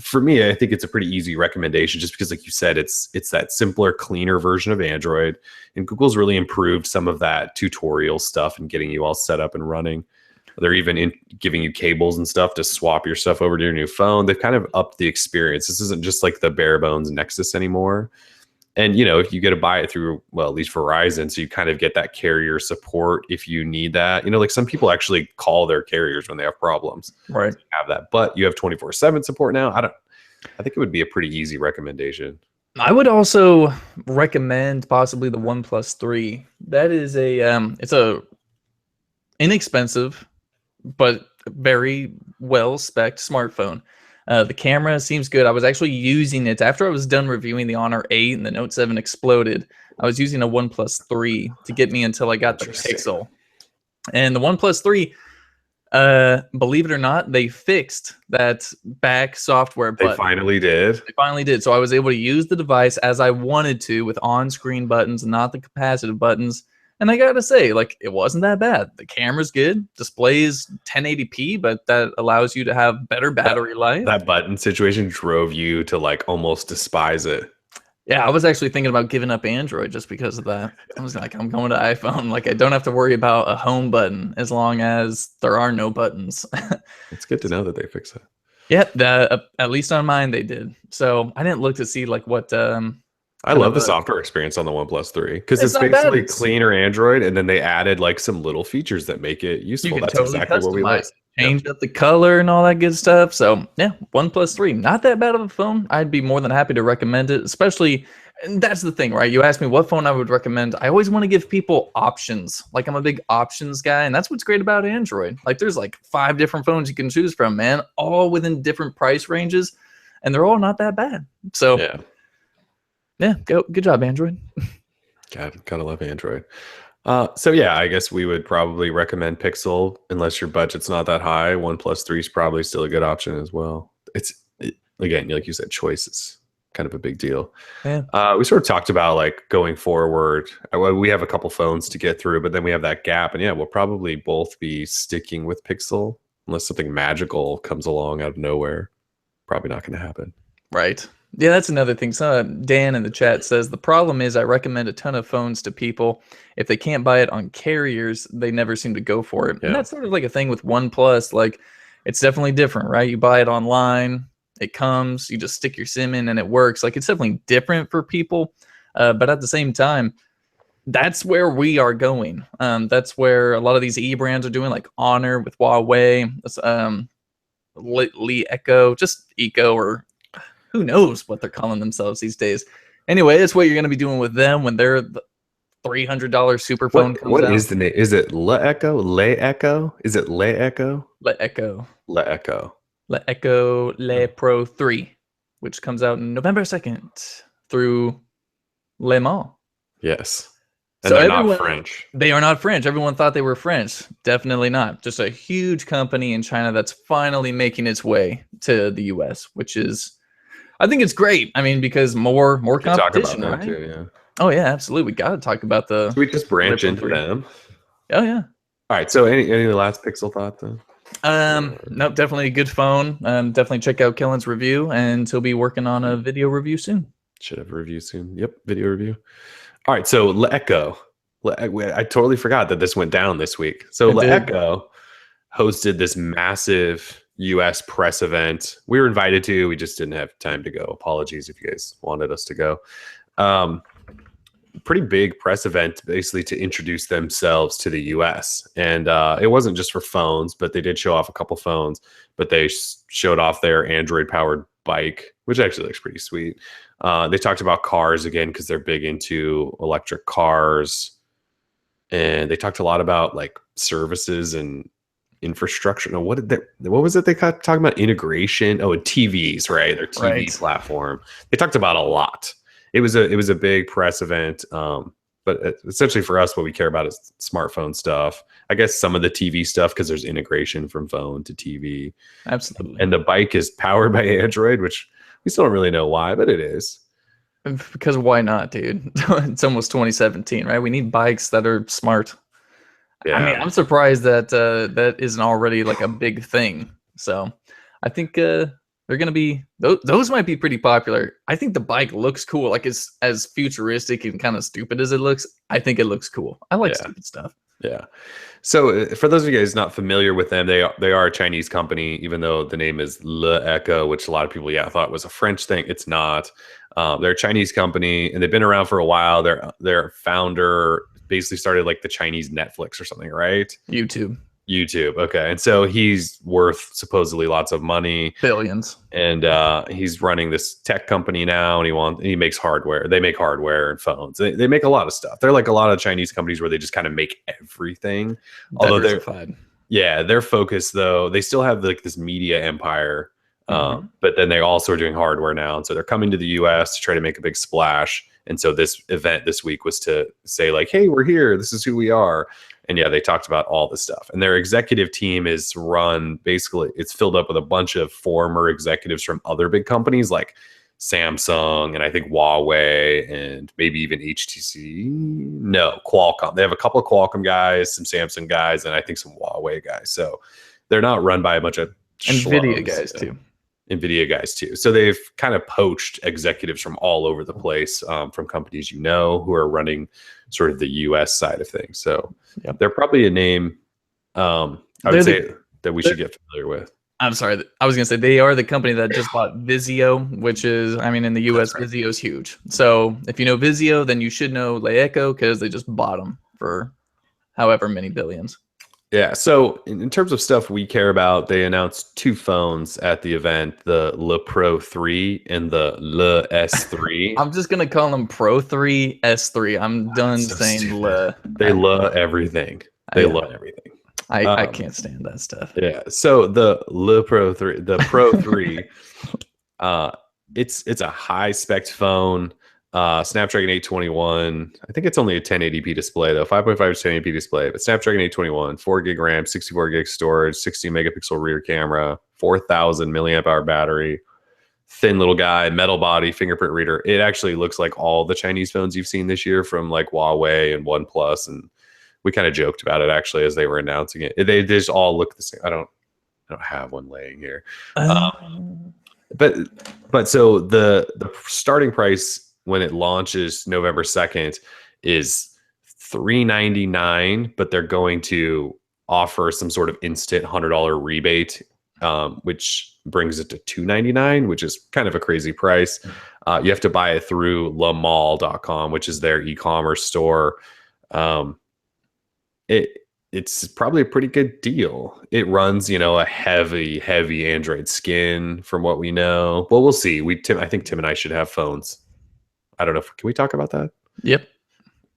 for me, I think it's a pretty easy recommendation just because, like you said, it's that simpler, cleaner version of Android. And Google's really improved some of that tutorial stuff and getting you all set up and running. They're even giving you cables and stuff to swap your stuff over to your new phone. They've kind of upped the experience. This isn't just like the bare bones Nexus anymore. And, if you get to buy it through, well, at least Verizon, so you kind of get that carrier support if you need that. Like some people actually call their carriers when they have problems. Right. So you have that, but you have 24/7 support now. I think it would be a pretty easy recommendation. I would also recommend possibly the OnePlus 3. That is it's a inexpensive but very well spec'd smartphone. The camera seems good. I was actually using it after I was done reviewing the Honor 8 and the Note 7 exploded. I was using a OnePlus 3 to get me until I got the Pixel. And the OnePlus 3, believe it or not, they fixed that back software button. They finally did. They finally did. So I was able to use the device as I wanted to with on-screen buttons, not the capacitive buttons. And I gotta say, like, it wasn't that bad. The camera's good. Display's 1080p, but that allows you to have better battery life. That button situation drove you to like almost despise it. Yeah, I was actually thinking about giving up Android just because of that. I was like, I'm going to iPhone. Like, I don't have to worry about a home button as long as there are no buttons. It's good to know that they fixed it. Yeah, at least on mine they did. So I didn't look to see like what. I love the software experience on the OnePlus 3 because it's basically cleaner Android, and then they added like some little features that make it useful. That's totally exactly what we like. Change up the color and all that good stuff. So yeah, OnePlus 3, not that bad of a phone. I'd be more than happy to recommend it, especially. And that's the thing, right? You asked me what phone I would recommend. I always want to give people options. Like, I'm a big options guy, and that's what's great about Android. Like, there's like 5 different phones you can choose from, man, all within different price ranges, and they're all not that bad. So yeah, good job, Android. Gotta love Android. So yeah, I guess we would probably recommend Pixel unless your budget's not that high. OnePlus 3 is probably still a good option as well. Again, like you said, choice is kind of a big deal. Yeah. We sort of talked about like going forward. We have a couple phones to get through, but then we have that gap, and yeah, we'll probably both be sticking with Pixel unless something magical comes along out of nowhere. Probably not going to happen. Right. Yeah, that's another thing. So Dan in the chat says, the problem is I recommend a ton of phones to people. If they can't buy it on carriers, they never seem to go for it. Yeah. And that's sort of like a thing with OnePlus. Like, it's definitely different, right? You buy it online, it comes, you just stick your SIM in and it works. Like, it's definitely different for people. But at the same time, that's where we are going. That's where a lot of these e-brands are doing, like Honor with Huawei, Lee Echo, just Eco, or who knows what they're calling themselves these days. Anyway, it's what you're going to be doing with them when their $300 super phone comes out. What is the name? Is it Le Echo? Le Echo? Is it Le Echo? Le Echo. Le Echo. Le Echo Le Pro 3, which comes out in November 2nd through Le Mans. Yes. And so they're not French. They are not French. Everyone thought they were French. Definitely not. Just a huge company in China that's finally making its way to the US, which is, I think it's great. I mean, because more competition, talk about right? That too, yeah. Oh yeah, absolutely. We got to talk about the. So we just branch into them. Oh yeah. All right. So any last Pixel thought though? Nope. Definitely a good phone. Definitely check out Kellen's review, and he'll be working on a video review soon. Should have a review soon. Yep, video review. All right. So Le Echo. I totally forgot that this went down this week. So Le Echo hosted this massive US press event. We were invited to, we just didn't have time to go. Apologies if you guys wanted us to go. Pretty big press event basically to introduce themselves to the US. And it wasn't just for phones, but they did show off a couple phones, but they showed off their Android powered bike, which actually looks pretty sweet. They talked about cars again, because they're big into electric cars. And they talked a lot about like services and infrastructure. No, what was it they talking about? Integration. Oh, and TVs, right? Their TV platform. They talked about a lot. It was a big press event. But essentially for us, what we care about is smartphone stuff. I guess some of the TV stuff, because there's integration from phone to TV. Absolutely. And the bike is powered by Android, which we still don't really know why, but it is. Because why not, dude? It's almost 2017, right? We need bikes that are smart. Yeah. I mean, I'm surprised that that isn't already like a big thing. So I think They're gonna be those might be pretty popular. I think the bike looks cool. Like it's as futuristic and kind of stupid as it looks. I think it looks cool. I like Yeah. stupid stuff. Yeah. So for those of you guys not familiar with them, they are a Chinese company, even though the name is Le Echo, which a lot of people thought was a French thing. It's not. They're a Chinese company, and they've been around for a while. Their founder basically started like the Chinese Netflix or something, right? YouTube. YouTube. Okay. And so he's worth supposedly lots of money, Billions. and he's running this tech company now, and he makes hardware. They make hardware and phones. They make a lot of stuff. They're like a lot of Chinese companies where they just kind of make everything. Although their focus, though, they still have like this media empire, but then they also are doing hardware now, and so they're coming to the US to try to make a big splash. And so this event this week was to say like, hey, we're here, this is who we are. And yeah, they talked about all this stuff. And their executive team is run, basically, it's filled up with a bunch of former executives from other big companies like Samsung and I think Huawei and maybe even HTC. No, Qualcomm. They have a couple of Qualcomm guys, some Samsung guys, and I think some Huawei guys. So they're not run by a bunch of NVIDIA guys too. NVIDIA guys too. So they've kind of poached executives from all over the place, from companies who are running sort of the US side of things. So they're probably a name I would say that we should get familiar with. I'm sorry. I was going to say they are the company that just bought Vizio, which is, I mean, in the US, right. Vizio is huge. So if you know Vizio, then you should know Leeco because they just bought them for however many billions. Yeah. So in terms of stuff we care about, they announced two phones at the event, the Le Pro 3 and the Le S3. I'm just going to call them Pro 3, S3. I'm done saying stupid. Le. They love everything. They love everything. I can't stand that stuff. Yeah. So the Le Pro 3, the Pro 3, it's a high spec phone. Snapdragon 821. I think it's only a 1080p display though. 5.5 to 1080p display, but Snapdragon 821, 4 gig RAM, 64 gig storage, 60 megapixel rear camera, 4,000 milliamp hour battery, thin little guy, metal body, fingerprint reader. It actually looks like all the Chinese phones you've seen this year from like Huawei and OnePlus, and we kind of joked about it actually as they were announcing it. They just all look the same. I don't have one laying here. But so the starting price when it launches November 2nd is $399, but they're going to offer some sort of instant $100 rebate, which brings it to $299, which is kind of a crazy price. You have to buy it through lemall.com, which is their e-commerce store. It's probably a pretty good deal. It runs, a heavy Android skin from what we know. Well, we'll see. I think Tim and I should have phones. I don't know. Can we talk about that? Yep.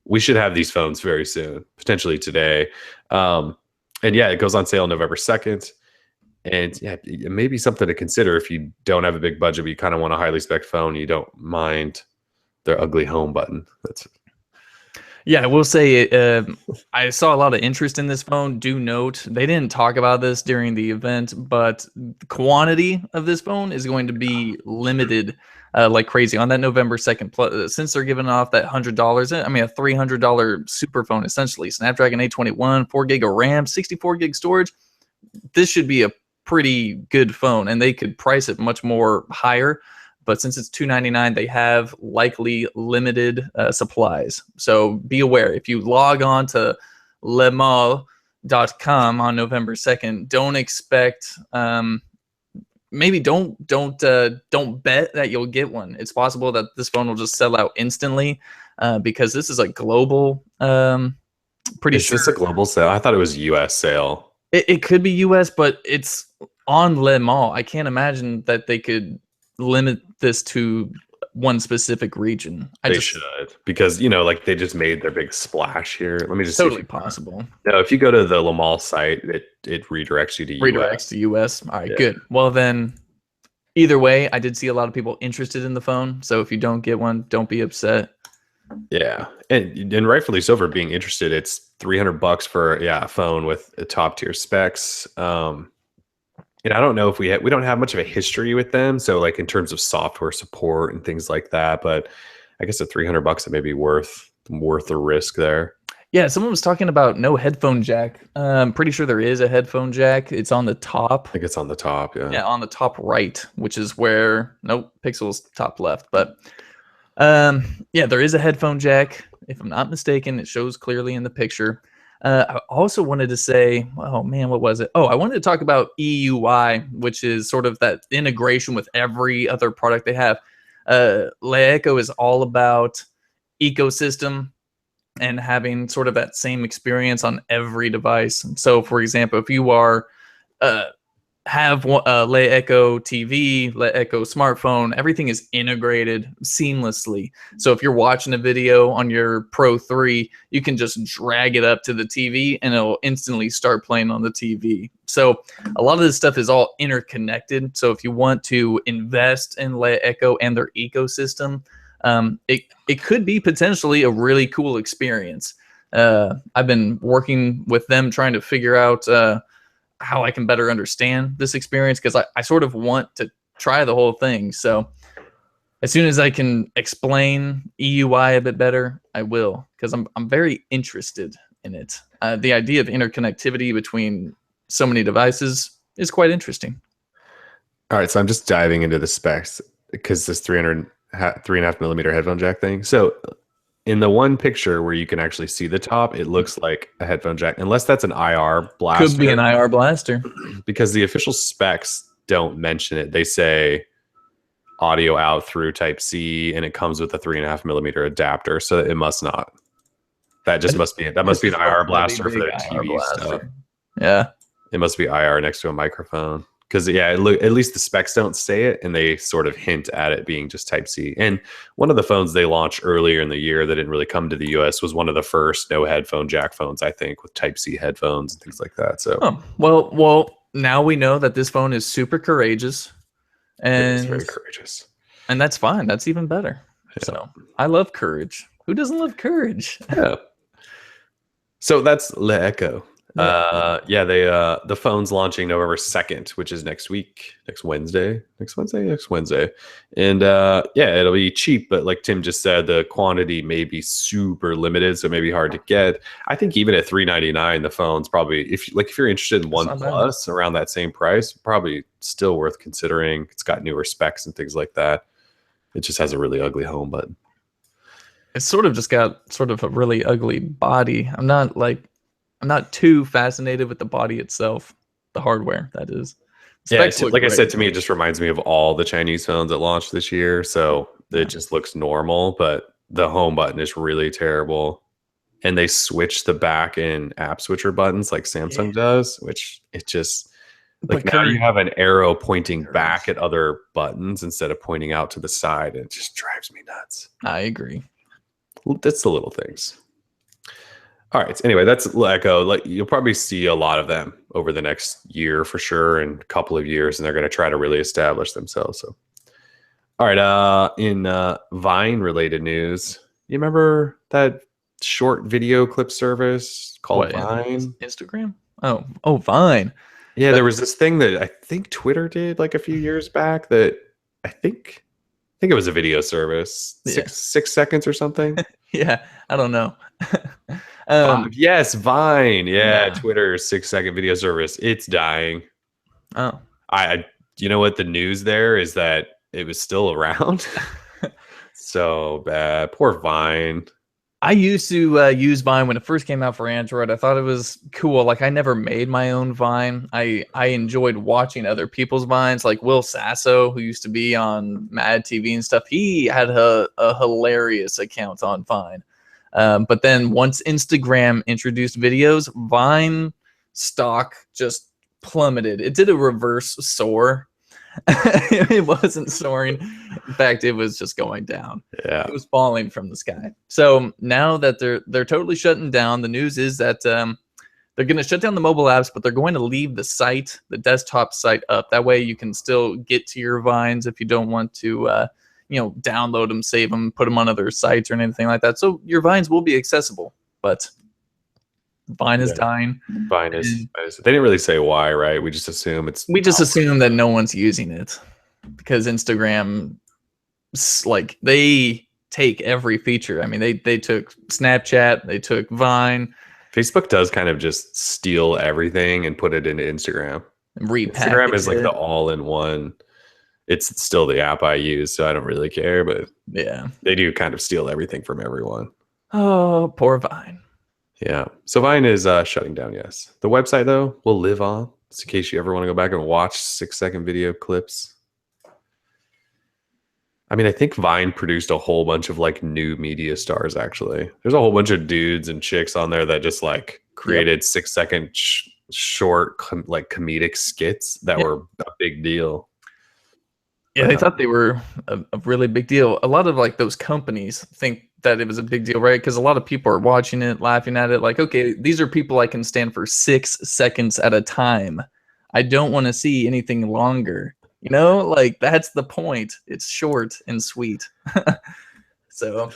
We should have these phones very soon, potentially today. And yeah, it goes on sale November 2nd. And yeah, it may be something to consider if you don't have a big budget, but you kind of want a highly spec phone. You don't mind their ugly home button. Yeah, I will say I saw a lot of interest in this phone. Do note, they didn't talk about this during the event, but the quantity of this phone is going to be limited like crazy on that November 2nd. Plus, since they're giving off that $100, I mean, a $300 super phone, essentially. Snapdragon 821, 4 gig of RAM, 64 gig storage. This should be a pretty good phone, and they could price it much more higher. But since it's $299, they have likely limited supplies. So be aware. If you log on to lemall.com on November 2nd, don't expect, maybe don't bet that you'll get one. It's possible that this phone will just sell out instantly because this is a global, pretty sure. Is this a global sale? I thought it was a US sale. It could be US, but it's on Lemall. I can't imagine that they could limit this to one specific region. They should, because like they just made their big splash here. Let me just totally possible. No, if you go to the Lemall site, it redirects you to US. To US. All right, good. Well then, either way, I did see a lot of people interested in the phone. So if you don't get one, don't be upset. Yeah, and rightfully so for being interested. It's $300 for a phone with top tier specs. And I don't know if we don't have much of a history with them. So like in terms of software support and things like that, but I guess at $300 it may be worth the risk there. Yeah, someone was talking about no headphone jack. I'm pretty sure there is a headphone jack. It's on the top. I think it's on the top. Yeah. Yeah, on the top right, which is where nope, Pixel's top left. But yeah, there is a headphone jack. If I'm not mistaken, it shows clearly in the picture. I also wanted to say, oh man, what was it? Oh, I wanted to talk about EUI, which is sort of that integration with every other product they have. Leeco is all about ecosystem and having sort of that same experience on every device. So, for example, if you are uh, have Lay Echo TV, Lay Echo smartphone, everything is integrated seamlessly. So if you're watching a video on your Pro 3, you can just drag it up to the TV and it'll instantly start playing on the TV. So a lot of this stuff is all interconnected. So if you want to invest in Lay Echo and their ecosystem, it could be potentially a really cool experience. I've been working with them trying to figure out how I can better understand this experience because I sort of want to try the whole thing. So as soon as I can explain EUI a bit better, I will, because I'm very interested in it. The idea of interconnectivity between so many devices is quite interesting. All right, so I'm just diving into the specs because this 3.5 millimeter headphone jack thing. So in the one picture where you can actually see the top, it looks like a headphone jack, unless that's an IR blaster. Could be an IR blaster. Because the official specs don't mention it. They say audio out through Type-C, and it comes with a 3.5 millimeter adapter. So it must not. That just must be it. That must be an IR blaster for their TV stuff. Yeah. It must be IR next to a microphone. Because yeah, at least the specs don't say it, and they sort of hint at it being just Type-C. And one of the phones they launched earlier in the year that didn't really come to the US was one of the first no headphone jack phones, I think, with Type-C headphones and things like that. So well, now we know that this phone is super courageous, and it is very courageous, and that's fine. That's even better. Yeah. So I love courage. Who doesn't love courage? Yeah. So that's Leeco. Yeah, the phone's launching November 2nd, which is next Wednesday. And yeah, it'll be cheap, but like Tim just said, the quantity may be super limited, so it may be hard to get. I think even at $399, the phone's probably, if you're interested in OnePlus around that same price, probably still worth considering. It's got newer specs and things like that. It just has a really ugly home button. It's sort of just got sort of a really ugly body. I'm not too fascinated with the body itself, the hardware, that is. Yeah, like I said, to me, it just reminds me of all the Chinese phones that launched this year. So it just looks normal, but the home button is really terrible. And they switch the back and app switcher buttons like Samsung does, which it just, like now you have an arrow pointing back at other buttons instead of pointing out to the side. And it just drives me nuts. I agree. That's the little things. All right. Anyway, that's Leeco. Like, you'll probably see a lot of them over the next year for sure, and a couple of years, and they're going to try to really establish themselves. So, all right. In Vine-related news, you remember that short video clip service called Vine? Instagram? Oh, Vine. Yeah, there was this thing that I think Twitter did like a few years back that I think it was a video service, 6 seconds or something. Yeah, I don't know. Yes, Vine. Yeah, Twitter's 6-second video service. It's dying. Oh, you know what the news there is that it was still around. So bad. Poor Vine. I used to use Vine when it first came out for Android. I thought it was cool. Like, I never made my own Vine. I enjoyed watching other people's Vines, like Will Sasso, who used to be on Mad TV and stuff. He had a hilarious account on Vine. But then once Instagram introduced videos, Vine stock just plummeted. It did a reverse soar. It wasn't soaring. In fact, it was just going down. Yeah, it was falling from the sky. So now that they're totally shutting down, the news is that they're going to shut down the mobile apps, but they're going to leave the site, the desktop site, up. That way you can still get to your Vines if you don't want to download them, save them, put them on other sites or anything like that. So your Vines will be accessible, but Vine is dying. Vine is. They didn't really say why, right? We just assume assume that no one's using it because Instagram, like, they take every feature. I mean, they took Snapchat, they took Vine, Facebook does kind of just steal everything and put it into Instagram. and Instagram is repackage like the it. all-in-one. It's still the app I use, so I don't really care, but Yeah. they do kind of steal everything from everyone. Oh, poor Vine. Yeah. So Vine is shutting down, yes. The website, though, will live on, just in case you ever want to go back and watch 6-second video clips. I mean, I think Vine produced a whole bunch of like new media stars, actually. There's a whole bunch of dudes and chicks on there that just like created 6-second short like comedic skits that were a big deal. Yeah, they thought they were a really big deal. A lot of like those companies think that it was a big deal, right? Because a lot of people are watching it, laughing at it. Like, okay, these are people I can stand for 6 seconds at a time. I don't want to see anything longer. You know, like that's the point. It's short and sweet. So,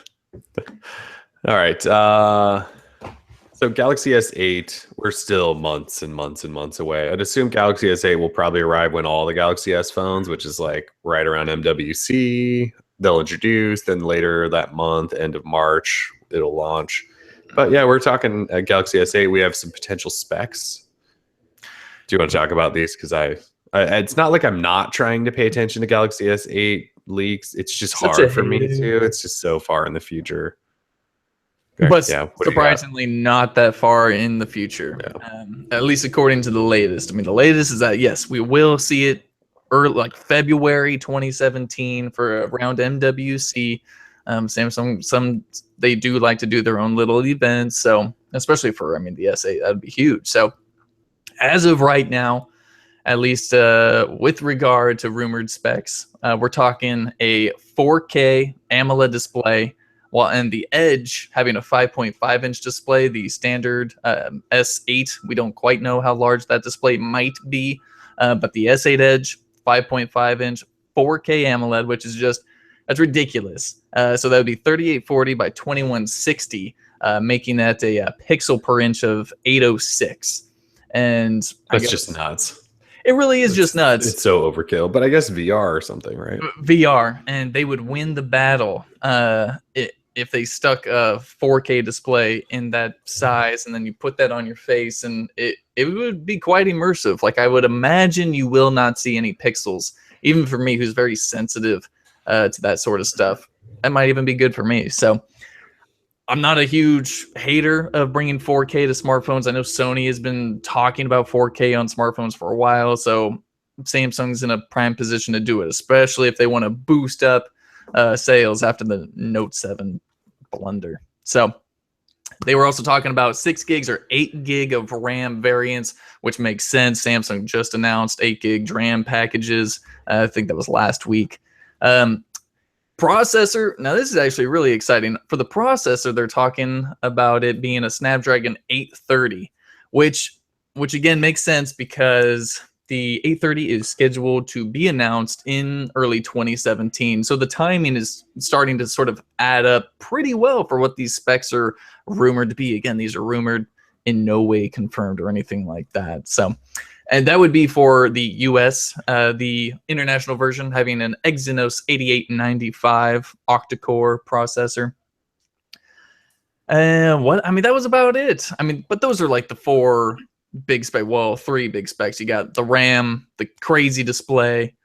all right. So Galaxy S8, we're still months and months and months away. I'd assume Galaxy S8 will probably arrive when all the Galaxy S phones, which is like right around MWC, they'll introduce. Then later that month, end of March, it'll launch. But yeah, we're talking Galaxy S8. We have some potential specs. Do you want to talk about these? Because it's not like I'm not trying to pay attention to Galaxy S8 leaks. It's just hard for me to. It's just so far in the future. But yeah, surprisingly not that far in the future, at least according to the latest. I mean, the latest is that, yes, we will see it early, like February 2017 for around MWC. Samsung, they do like to do their own little events. So especially for, I mean, the S8, that'd be huge. So as of right now, at least with regard to rumored specs, we're talking a 4K AMOLED display. Well, and the Edge having a 5.5-inch display, the standard S8, we don't quite know how large that display might be, but the S8 Edge, 5.5-inch, 4K AMOLED, which is just, that's ridiculous. So that would be 3840 by 2160, making that a pixel per inch of 806. And that's just nuts. It really is just nuts. It's so overkill, but I guess VR or something, right? VR, and they would win the battle if they stuck a 4K display in that size, and then you put that on your face, and it would be quite immersive. Like, I would imagine you will not see any pixels, even for me, who's very sensitive to that sort of stuff. That might even be good for me. So I'm not a huge hater of bringing 4K to smartphones. I know Sony has been talking about 4K on smartphones for a while, so Samsung's in a prime position to do it, especially if they want to boost up sales after the Note 7 blunder. So they were also talking about 6 gigs or 8 gig of RAM variants, which makes sense. Samsung just announced 8 gig RAM packages. I think that was last week. Processor, now this is actually really exciting. For the processor, they're talking about it being a Snapdragon 830, which again makes sense because the 830 is scheduled to be announced in early 2017. So the timing is starting to sort of add up pretty well for what these specs are rumored to be. Again, these are rumored, in no way confirmed or anything like that. So, and that would be for the US, the international version having an Exynos 8895 octa-core processor. That was about it. I mean, but those are like the 4 big spec. Well, 3 big specs. You got the RAM, the crazy display.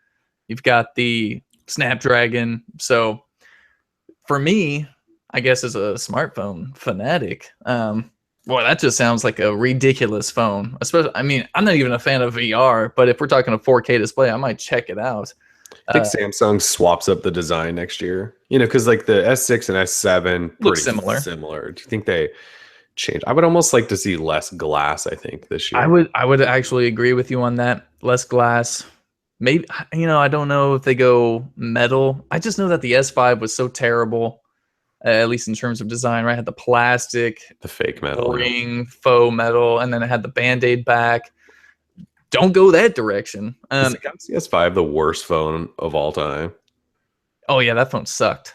You've got the Snapdragon. So for me, I guess as a smartphone fanatic, boy, that just sounds like a ridiculous phone. Especially, I mean, I'm not even a fan of VR, but if we're talking a 4K display, I might check it out. I think Samsung swaps up the design next year. You know, because like the S6 and S7 look pretty similar. Do you think they change? I would almost like to see less glass, I think, this year. I would actually agree with you on that. Less glass. Maybe, you know, I don't know if they go metal. I just know that the S5 was so terrible, at least in terms of design, right? It had the plastic, the fake metal, ring, faux metal, and then it had the Band-Aid back. Don't go that direction. Is the Galaxy S5 the worst phone of all time? Oh yeah, that phone sucked.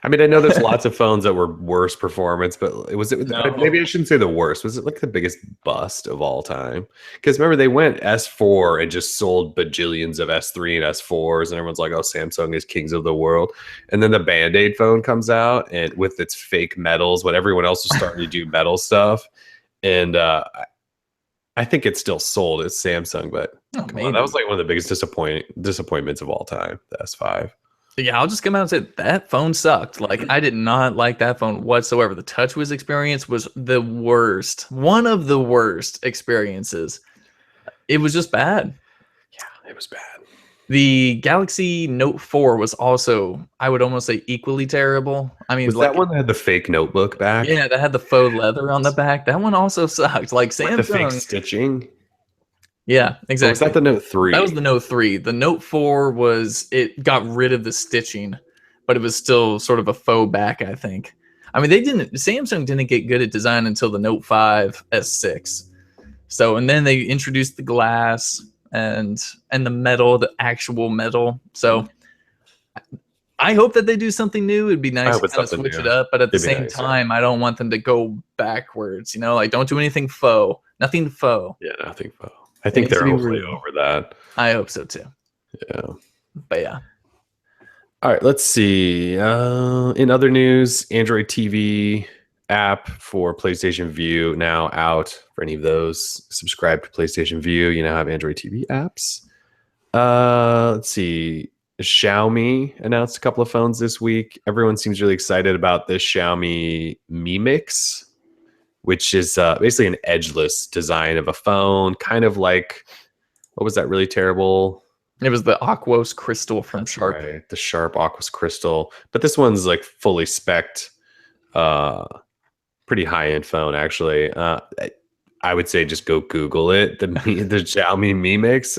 I mean, I know there's lots of phones that were worse performance, but No. maybe I shouldn't say the worst. Was it like the biggest bust of all time? Because remember, they went S4 and just sold bajillions of S3 and S4s, and everyone's like, "Oh, Samsung is kings of the world." And then the Band-Aid phone comes out, and with its fake metals, when everyone else was starting to do metal stuff, and I think it's still sold. It's Samsung, but Oh, come on, that maybe. was like one of the biggest disappointments of all time. The S5. Yeah, I'll just come out and say that phone sucked. Like, I did not like that phone whatsoever. The TouchWiz experience was the worst. One of the worst experiences. It was just bad. Yeah, it was bad. The Galaxy Note 4 was also, I would almost say, equally terrible. I mean, Was like, that one that had the fake notebook back? yeah, that had the faux leather on the back. That one also sucked. Like With the fake Samsung. stitching? Yeah, Or was that exactly. the Note That was 3? the Note 3. The Note 4 it got rid of the stitching, but it was still sort of a faux back, I think. I mean, Samsung didn't get good at design until the Note 5 S6. So, and then they introduced the glass and the metal, the actual metal. So, I hope that they do something new. It'd be I nice hope to it's kind of something switch it new. up, but at the It'd be same nice, yeah. time, I don't want them to go backwards. Like, don't do anything faux. Nothing faux. Yeah, nothing. I It think needs to they're be hopefully real. over that. I hope so too. Yeah. But yeah. All right, let's see. In other news, Android TV app for PlayStation View now out for any of those subscribed to PlayStation View. You now have Android TV apps. Let's see. Xiaomi announced a couple of phones this week. Everyone seems really excited about this Xiaomi Mi Mix, which is basically an edgeless design of a phone, kind of like, what was that really terrible? It was the Aquos Crystal from That's Sharp. right, the Sharp Aquos Crystal. But this one's like fully spec'd, pretty high end phone actually. I would say just go Google it. The Xiaomi Mi Mix.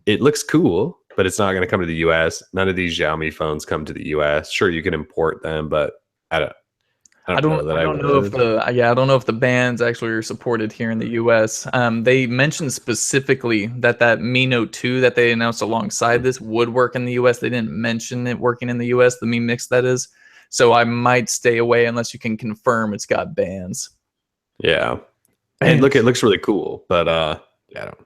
It looks cool, but it's not going to come to the U.S. None of these Xiaomi phones come to the U.S. Sure, you can import them, but I don't know that I I don't know if would. I don't know if the bands actually are supported here in the US. They mentioned specifically that Mi Note 2 that they announced alongside this would work in the US. They didn't mention it working in the US, the Mi Mix that is. So I might stay away unless you can confirm it's got bands. Yeah, and look, it looks really cool, but yeah, I don't.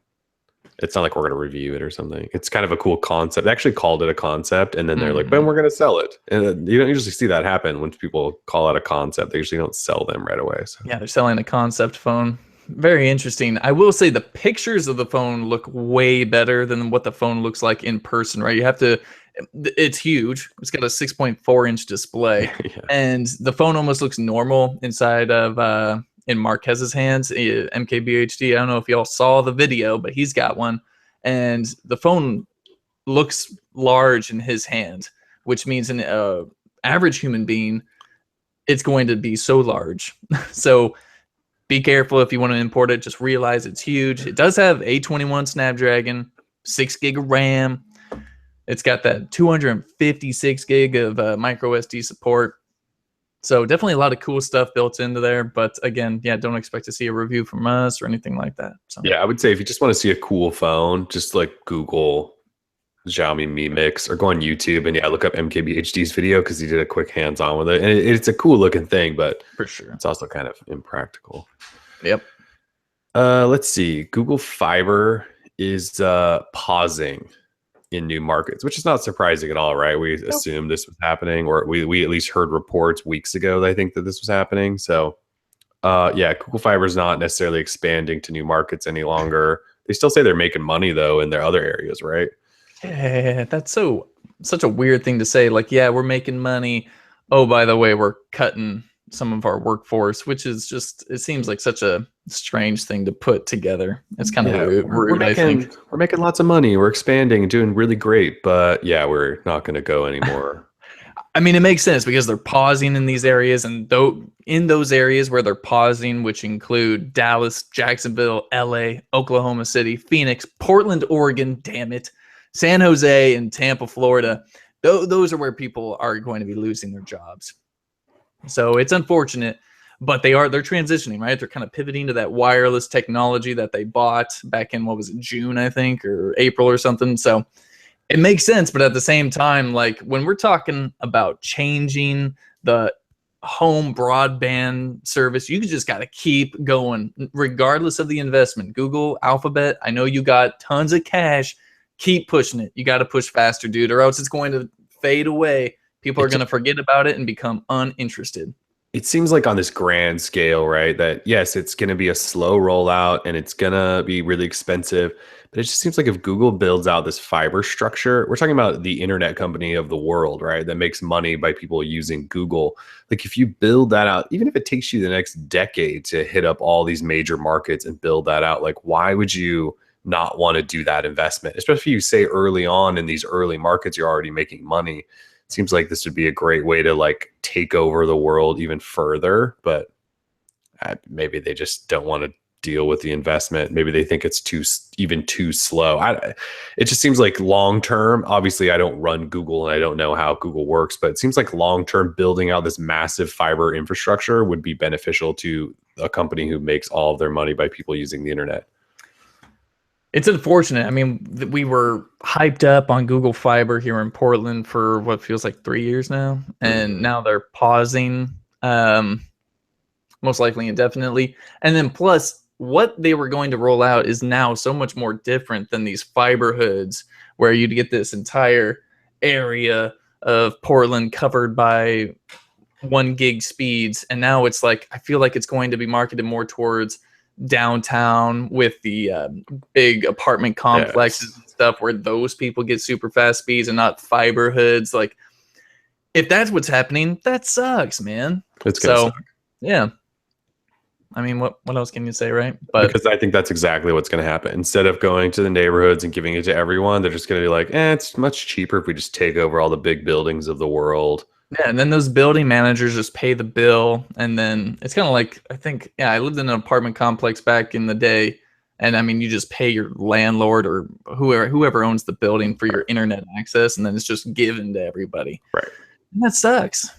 It's not like we're going to review it or something. It's kind of a cool concept. They actually called it a concept, and then they're like, "Ben, we're going to sell it." And you don't usually see that happen when people call out a concept. They usually don't sell them right away. So. Yeah, they're selling a concept phone. Very interesting. I will say the pictures of the phone look way better than what the phone looks like in person, right? It's huge. It's got a 6.4-inch display, Yeah. and the phone almost looks normal inside of in Marquez's hands, MKBHD. I don't know if y'all saw the video, but he's got one, and the phone looks large in his hand, which means an average human being, it's going to be so large. So be careful if you want to import it. Just realize it's huge. It does have A21 Snapdragon, 6 gig of RAM. It's got that 256 gig of micro SD support. So definitely a lot of cool stuff built into there. But again, yeah, don't expect to see a review from us or anything like that. So Yeah, I would say if you just want to see a cool phone, just like Google Xiaomi Mi Mix or go on YouTube and look up MKBHD's video because he did a quick hands-on with it. And it's a cool looking thing, but for sure, it's also kind of impractical. Yep. Let's see. Google Fiber is pausing in new markets, which is not surprising at all, right? We assumed this was happening, or we at least heard reports weeks ago, I think, that this was happening. So yeah, Google Fiber is not necessarily expanding to new markets any longer. They still say they're making money though in their other areas, right? Yeah, that's such a weird thing to say. Like, yeah, we're making money. Oh, by the way, we're cutting some of our workforce, which is just, it seems like such a strange thing to put together. It's kind of rude, I think. We're making lots of money. We're expanding, doing really great, but yeah, we're not going to go anymore. I mean, it makes sense because they're pausing in these areas, and though in those areas where they're pausing, which include Dallas, Jacksonville, LA, Oklahoma City, Phoenix, Portland, Oregon, damn it, San Jose, and Tampa, Florida, those are where people are going to be losing their jobs. So it's unfortunate, but they're transitioning, right? They're kind of pivoting to that wireless technology that they bought back in, what was it, June, I think, or April or something. So It makes sense, but at the same time, like when we're talking about changing the home broadband service, you just got to keep going regardless of the investment. Google, Alphabet, I know you got tons of cash. Keep pushing it. You got to push faster, dude, or else it's going to fade away. People are going to forget about it and become uninterested. It seems like on this grand scale, right, that yes, it's going to be a slow rollout and it's going to be really expensive. But it just seems like if Google builds out this fiber structure, we're talking about the internet company of the world, right, that makes money by people using Google. Like if you build that out, even if it takes you the next decade to hit up all these major markets and build that out, like why would you not want to do that investment? Especially if you say early on in these early markets, you're already making money. Seems like this would be a great way to like take over the world even further, but maybe they just don't want to deal with the investment. Maybe they think it's too slow. It just seems like long term. Obviously, I don't run Google and I don't know how Google works, but it seems like long term building out this massive fiber infrastructure would be beneficial to a company who makes all of their money by people using the internet. It's unfortunate. I mean, we were hyped up on Google Fiber here in Portland for what feels like 3 years now, and now they're pausing, most likely indefinitely. And then plus, what they were going to roll out is now so much more different than these fiber hoods, where you'd get this entire area of Portland covered by 1 gig speeds, and now it's like I feel like it's going to be marketed more towards downtown with the big apartment complexes and stuff where those people get super fast speeds and not fiber hoods. Like if that's what's happening, that sucks, man. It's gonna suck. Yeah. I mean, what else can you say, right? But because I think that's exactly what's going to happen. Instead of going to the neighborhoods and giving it to everyone, they're just going to be like, it's much cheaper if we just take over all the big buildings of the world. Yeah, and then those building managers just pay the bill, and then it's kind of like I lived in an apartment complex back in the day, and I mean you just pay your landlord or whoever owns the building for your internet access, and then it's just given to everybody. Right. And that sucks.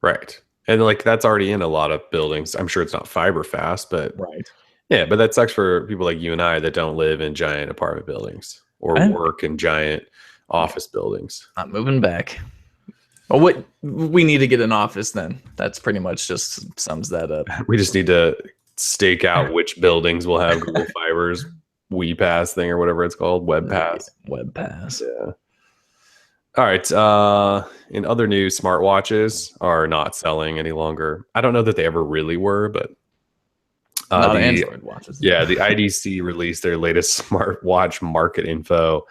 Right. And like that's already in a lot of buildings. I'm sure it's not fiber fast, but right. Yeah, but that sucks for people like you and I that don't live in giant apartment buildings or work in giant office buildings. Not moving back. Well, what we need to get an office then. That's pretty much just sums that up. We just need to stake out which buildings will have Google Fiber's WePass thing or whatever it's called, WebPass. WebPass. Yeah. All right. In other news, smartwatches are not selling any longer. I don't know that they ever really were, but not Android watches. Yeah, the IDC released their latest smartwatch market info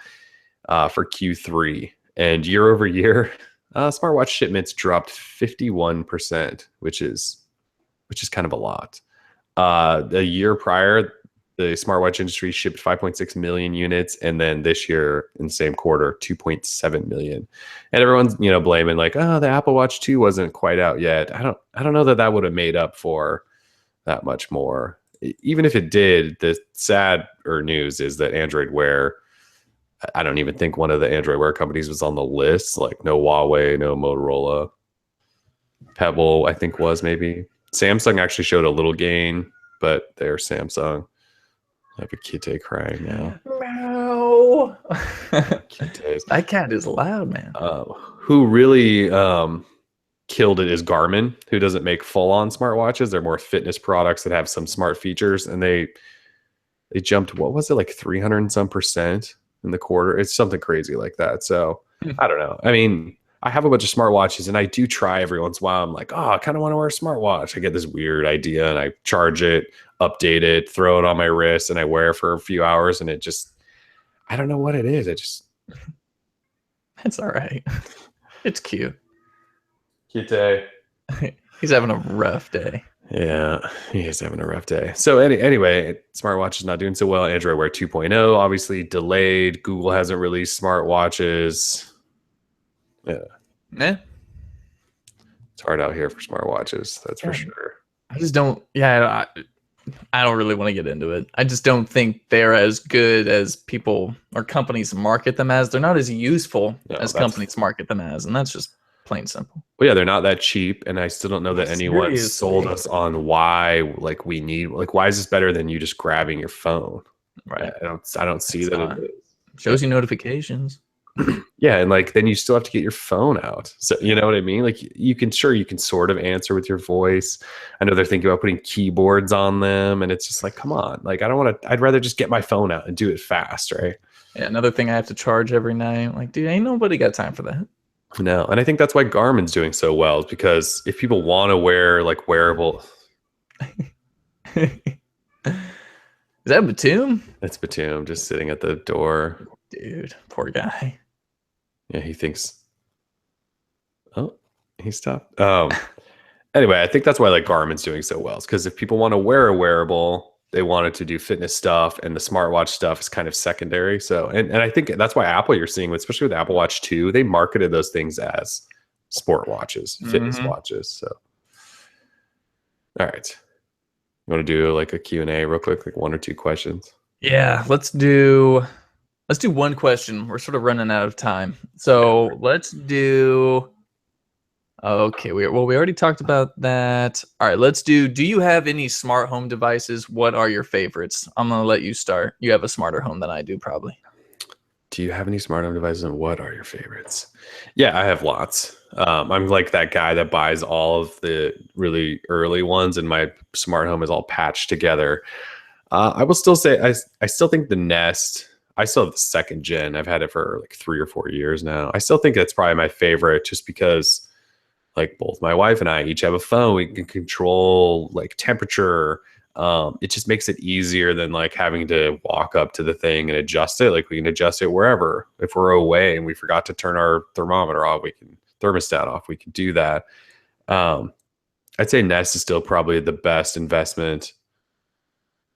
for Q3, and year over year. Smartwatch shipments dropped 51%, which is kind of a lot. The year prior, the smartwatch industry shipped 5.6 million units, and then this year in the same quarter, 2.7 million. And everyone's blaming like, the Apple Watch 2 wasn't quite out yet. I don't know that would have made up for that much more. Even if it did, the sadder news is that Android Wear. I don't even think one of the Android Wear companies was on the list. Like no Huawei, no Motorola. Pebble, I think was maybe. Samsung actually showed a little gain, but they're Samsung. I have a kitty crying now. Meow. That cat is loud, man. Who really killed it is Garmin, who doesn't make full-on smartwatches. They're more fitness products that have some smart features, and they jumped, what was it, like 300 and some percent in the quarter. It's something crazy like that. So I don't know. I mean, I have a bunch of smartwatches and I do try every once in a while. I'm like, I kind of want to wear a smartwatch. I get this weird idea and I charge it, update it, throw it on my wrist, and I wear it for a few hours. And I don't know what it is. It's all right. It's cute. Cute day. He's having a rough day. Yeah, he is having a rough day. So anyway, smartwatch is not doing so well. Android Wear 2.0 obviously delayed. Google hasn't released smartwatches. Yeah. It's hard out here for smartwatches, that's for sure. I just don't, I don't really want to get into it. I just don't think they're as good as people or companies market them as. They're not as useful as companies market them as, and that's just plain simple. Well, yeah, they're not that cheap, and I still don't know that anyone sold us on why we need why is this better than you just grabbing your phone? Right. I don't see that. It shows you notifications. Yeah, and like then you still have to get your phone out. So you know what I mean? Like you can sort of answer with your voice. I know they're thinking about putting keyboards on them, and it's just like, come on. Like I don't want to. I'd rather just get my phone out and do it fast, right? Yeah, another thing I have to charge every night. Like, dude, ain't nobody got time for that. No, and I think that's why Garmin's doing so well, is because if people want to wear like wearable, Is that Batum? it's Batum just sitting at the door. Dude, poor guy. Yeah, he thinks. Oh, he stopped. Anyway, I think that's why like Garmin's doing so well. Because if people want to wear a wearable, they wanted to do fitness stuff, and the smartwatch stuff is kind of secondary. So, and I think that's why Apple, you're seeing, especially with Apple Watch 2, they marketed those things as sport watches, fitness watches. So, all right, you want to do like a Q&A real quick, like 1 or 2 questions? Yeah, let's do one question. We're sort of running out of time. So let's do. Okay, we already talked about that. All right, let's do you have any smart home devices? What are your favorites? I'm going to let you start. You have a smarter home than I do, probably. Do you have any smart home devices, and what are your favorites? Yeah, I have lots. I'm like that guy that buys all of the really early ones, and my smart home is all patched together. I will still say I still think the Nest. I still have the 2nd gen. I've had it for like 3 or 4 years now. I still think that's probably my favorite, just because like both my wife and I each have a phone. We can control like temperature. It just makes it easier than like having to walk up to the thing and adjust it. Like we can adjust it wherever. If we're away and we forgot to turn our thermometer off, thermostat off, we can do that. I'd say Nest is still probably the best investment.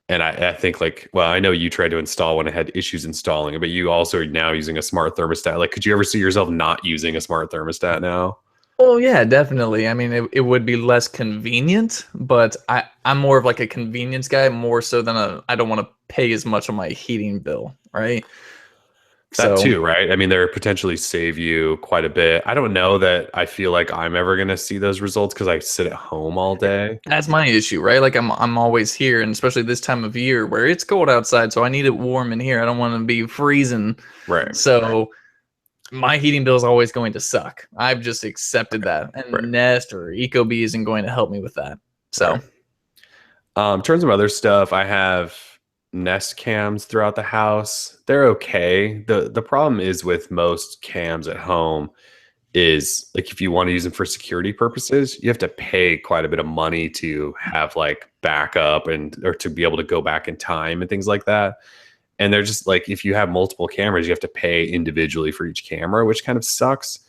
And I think like, well, I know you tried to install when it had issues installing it, but you also are now using a smart thermostat. Like, could you ever see yourself not using a smart thermostat now? Oh yeah, definitely. I mean, it would be less convenient, but I'm more of like a convenience guy, more so than I don't want to pay as much on my heating bill, right? That So too, right? I mean, they're potentially save you quite a bit. I don't know that I feel like I'm ever going to see those results because I sit at home all day. that's my issue, right? Like I'm always here, and especially this time of year where it's cold outside, so I need it warm in here. I don't want to be freezing. Right. So my heating bill is always going to suck. I've just accepted that, and Nest or Ecobee isn't going to help me with that. So, in terms of other stuff, I have Nest cams throughout the house. They're okay. The problem is with most cams at home is like if you want to use them for security purposes, you have to pay quite a bit of money to have like backup or to be able to go back in time and things like that. And they're just like, if you have multiple cameras, you have to pay individually for each camera, which kind of sucks.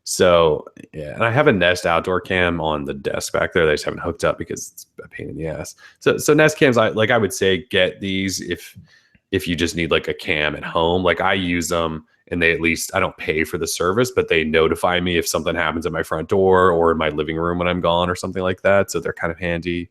So yeah, and I have a Nest outdoor cam on the desk back there. They just haven't hooked up because it's a pain in the ass. So Nest cams, I would say get these if you just need like a cam at home. Like I use them, and they at least, I don't pay for the service, but they notify me if something happens at my front door or in my living room when I'm gone or something like that. So they're kind of handy.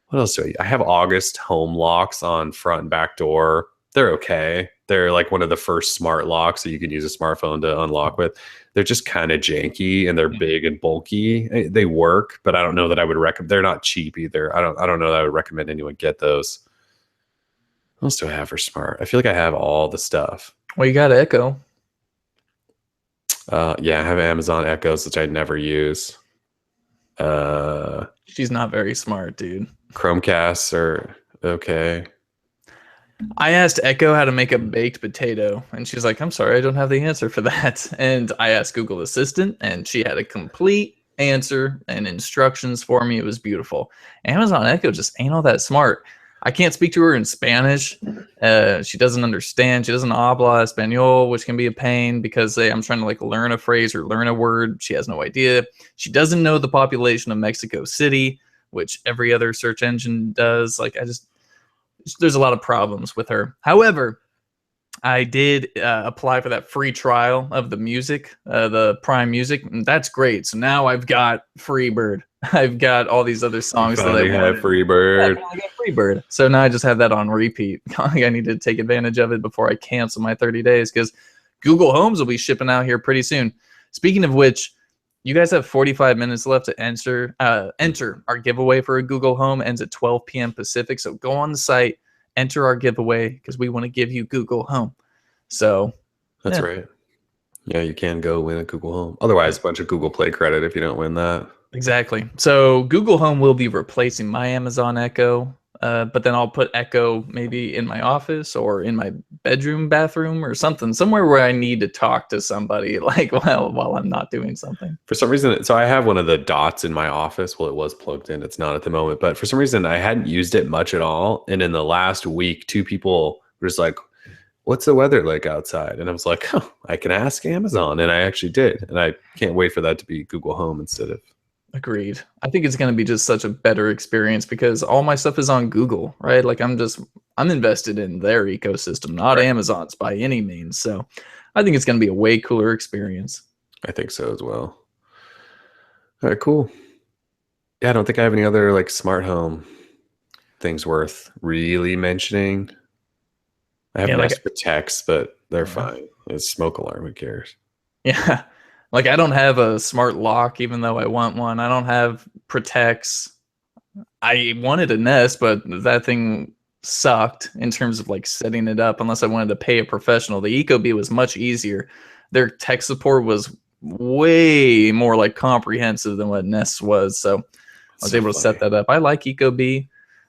What else do I have? August home locks on front and back door. They're okay. They're like one of the first smart locks that you can use a smartphone to unlock with. They're just kind of janky, and they're big and bulky. They work, but I don't know that I would recommend. They're not cheap either. I don't know that I would recommend anyone get those. What else do I have for smart? I feel like I have all the stuff. well, you got Echo. Yeah, I have Amazon Echoes, which I never use. She's not very smart, dude. Chromecasts are okay. I asked Echo how to make a baked potato, and she's like, I'm sorry, I don't have the answer for that. And I asked Google Assistant, and she had a complete answer and instructions for me. It was beautiful. Amazon Echo just ain't all that smart. I can't speak to her in Spanish. She doesn't understand. She doesn't habla español, which can be a pain because I'm trying to like learn a phrase or learn a word. She has no idea. She doesn't know the population of Mexico City, which every other search engine does. Like there's a lot of problems with her. However, I did apply for that free trial of the music, the Prime Music, and that's great. So now I've got Freebird. I've got all these other songs that I have Freebird. Yeah, I got Freebird. So now I just have that on repeat. I need to take advantage of it before I cancel my 30 days because Google Homes will be shipping out here pretty soon. Speaking of which, you guys have 45 minutes left to enter our giveaway for a Google Home. Ends at 12 p.m. Pacific. So go on the site, enter our giveaway because we want to give you Google Home. So that's right. Yeah, you can go win a Google Home. Otherwise, a bunch of Google Play credit if you don't win that. Exactly. So Google Home will be replacing my Amazon Echo, but then I'll put Echo maybe in my office or in my bedroom, bathroom, or something, somewhere where I need to talk to somebody, like while I'm not doing something. For some reason, so I have one of the dots in my office. Well, it was plugged in. It's not at the moment, but for some reason, I hadn't used it much at all. And in the last week, two people were just like, "What's the weather like outside?" And I was like, "Oh, I can ask Amazon," and I actually did. And I can't wait for that to be Google Home instead of. Agreed. I think it's going to be just such a better experience because all my stuff is on Google, right? Like I'm invested in their ecosystem, not Right. Amazon's by any means. So I think it's going to be a way cooler experience. I think so as well. All right, cool. Yeah, I don't think I have any other like smart home things worth really mentioning. I have Yeah, like Nest Protects, but they're yeah. fine. It's smoke alarm. Who cares? Yeah. Like I don't have a smart lock even though I want one. I don't have Protects. I wanted a Nest, but that thing sucked in terms of like setting it up unless I wanted to pay a professional. The Ecobee was much easier. Their tech support was way more like comprehensive than what Nest was. So I was So able to set funny. that up. I like Ecobee.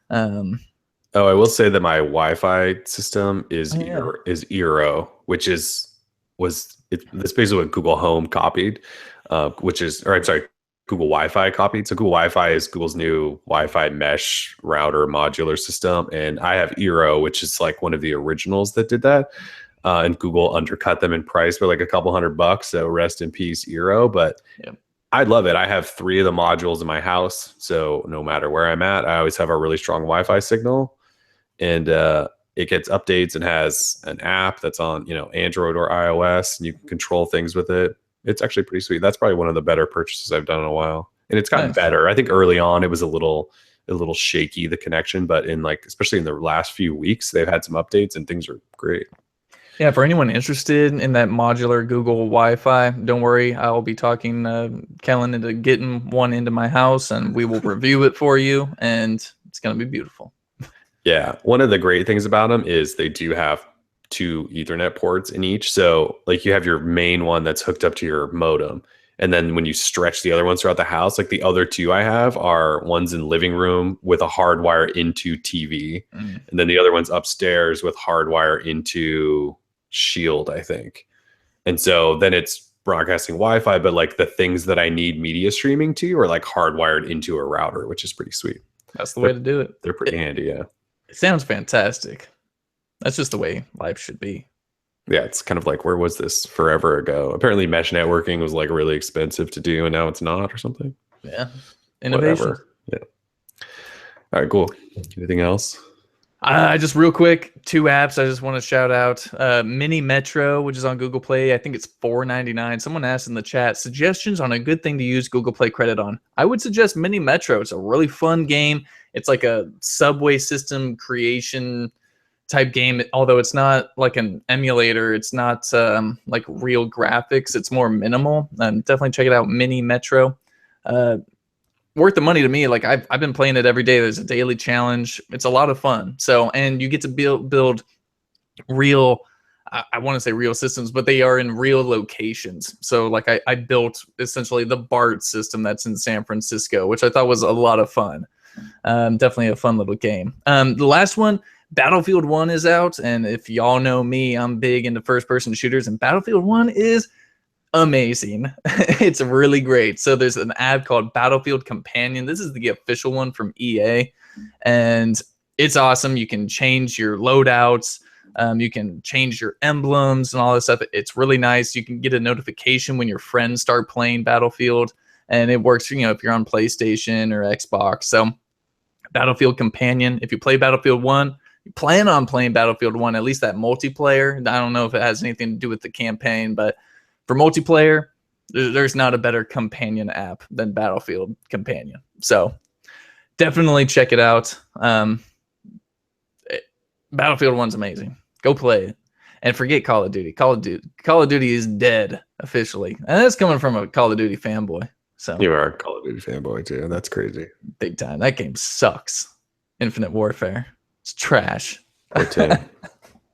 Um, Oh, I will say that my Wi-Fi system is oh yeah. Eero, which that's basically what Google Home copied, which is, or I'm sorry, Google Wi-Fi copied. So Google Wi-Fi is Google's new Wi-Fi mesh router modular system, and I have Eero, which is like one of the originals that did that. And Google undercut them in price for like a couple $100. So rest in peace, Eero. But Yeah. I love it. I have 3 of the modules in my house, so no matter where I'm at, I always have a really strong Wi-Fi signal, and it gets updates and has an app that's on Android or iOS, and you can control things with it. It's actually pretty sweet. That's probably one of the better purchases I've done in a while, and it's gotten Nice. better. I think early on it was a little shaky, the connection, but in like especially in the last few weeks they've had some updates and things are great. Yeah, for anyone interested in that modular Google Wi-Fi, don't worry. I'll be talking Kellen into getting one into my house, and we will review it for you, and it's gonna be beautiful. Yeah, one of the great things about them is they do have 2 Ethernet ports in each. So like you have your main one that's hooked up to your modem, and then when you stretch the other ones throughout the house, like the other 2 I have are ones in living room with a hard wire into TV, Mm. and then the other one's upstairs with hard wire into Shield, I think. And so then it's broadcasting Wi-Fi, but like the things that I need media streaming to are like hardwired into a router, which is pretty sweet. That's the way They're to do it. they're pretty handy, yeah. It sounds fantastic. That's just the way life should be. Yeah, it's kind of like, where was this forever ago? Apparently mesh networking was like really expensive to do and now it's not or something. Yeah. Innovation. Whatever. Yeah. All right, cool. Anything else? Just real quick, 2 apps I just want to shout out. Mini Metro, which is on Google Play. I think it's $4.99. Someone asked in the chat suggestions on a good thing to use Google Play credit on. I would suggest Mini Metro. It's a really fun game. It's like a subway system creation type game, although it's not like an emulator. It's not like real graphics. It's more minimal. Definitely check it out, Mini Metro. Worth the money to me. Like I've been playing it every day. There's a daily challenge. It's a lot of fun. So, and you get to build real, I want to say real systems, but they are in real locations. So like I built essentially the BART system that's in San Francisco, which I thought was a lot of fun. Definitely a fun little game. The last one, Battlefield 1 is out. And if y'all know me, I'm big into first person shooters, and Battlefield 1 is amazing. It's really great. So there's an app called Battlefield Companion. This is the official one from EA, and it's awesome. You can change your loadouts. You can change your emblems and all this stuff. It's really nice. You can get a notification when your friends start playing Battlefield, and it works, if you're on PlayStation or Xbox. So Battlefield Companion, if you play Battlefield 1, you plan on playing Battlefield 1, at least that multiplayer. I don't know if it has anything to do with the campaign, but for multiplayer, there's not a better companion app than Battlefield Companion. So definitely check it out. Battlefield 1's amazing. Go play it. And forget Call of Duty. Call of Duty is dead officially. And that's coming from a Call of Duty fanboy. So You are a Call of Duty fanboy too. That's crazy. big time. That game sucks. Infinite Warfare. It's trash. Poor Tim.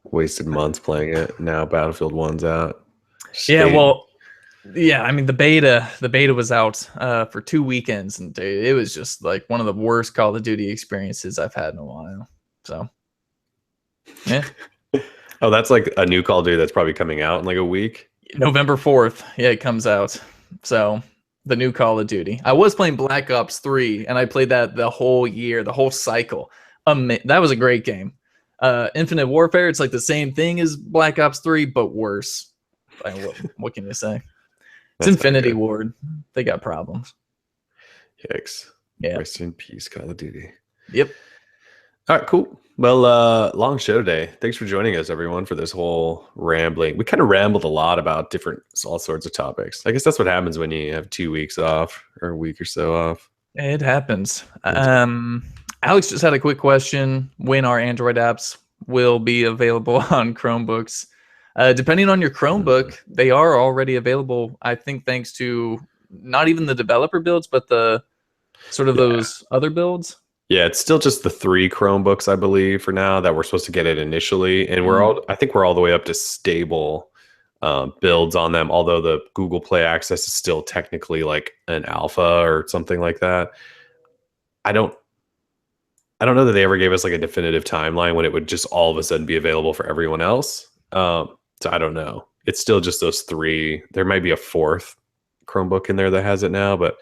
Wasted months playing it. Now Battlefield 1's out. Yeah, Shame. well, yeah, I mean the beta was out for 2 weekends, and dude, it was just like one of the worst Call of Duty experiences I've had in a while. So yeah, Oh, that's like a new Call of Duty that's probably coming out in like a week. November 4th, yeah, it comes out. So the new Call of Duty. I was playing Black Ops 3, and I played that the whole year, the whole cycle. That was a great game. Infinite Warfare, it's like the same thing as Black Ops 3, but worse. What can you say? It's That's not Infinity good. Ward. They got problems. Yikes. Yeah. Rest in peace, Call of Duty. Yep. All right, cool. Well, long show today. Thanks for joining us, everyone, for this whole rambling. We kind of rambled a lot about all sorts of topics. I guess that's what happens when you have 2 weeks off or a week or so off. It happens. That's Alex just had a quick question: when our Android apps will be available on Chromebooks? Depending on your Chromebook, they are already available. I think thanks to not even the developer builds, but the sort of Yeah. those other builds. Yeah, it's still just the 3 Chromebooks, I believe, for now that we're supposed to get it initially, and I think we're all the way up to stable builds on them. Although the Google Play access is still technically like an alpha or something like that. I don't, I don't know that they ever gave us like a definitive timeline when it would just all of a sudden be available for everyone else. So I don't know. It's still just those 3. There might be a 4th Chromebook in there that has it now, but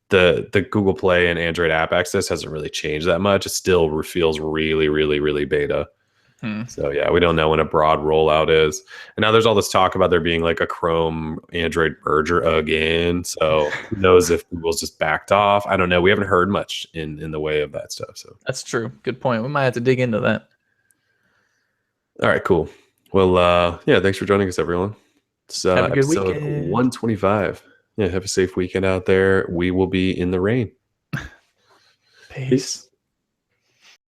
the Google Play and Android app access hasn't really changed that much. It still feels really, really, really beta. So yeah, we don't know when a broad rollout is. And now there's all this talk about there being like a Chrome Android merger again. So who knows if Google's just backed off? I don't know. We haven't heard much in the way of that stuff. So That's true. Good point. We might have to dig into that. all right, cool. Well, yeah, thanks for joining us, everyone. It's Have a good episode weekend. 125. Yeah, have a safe weekend out there. We will be in the rain. Peace.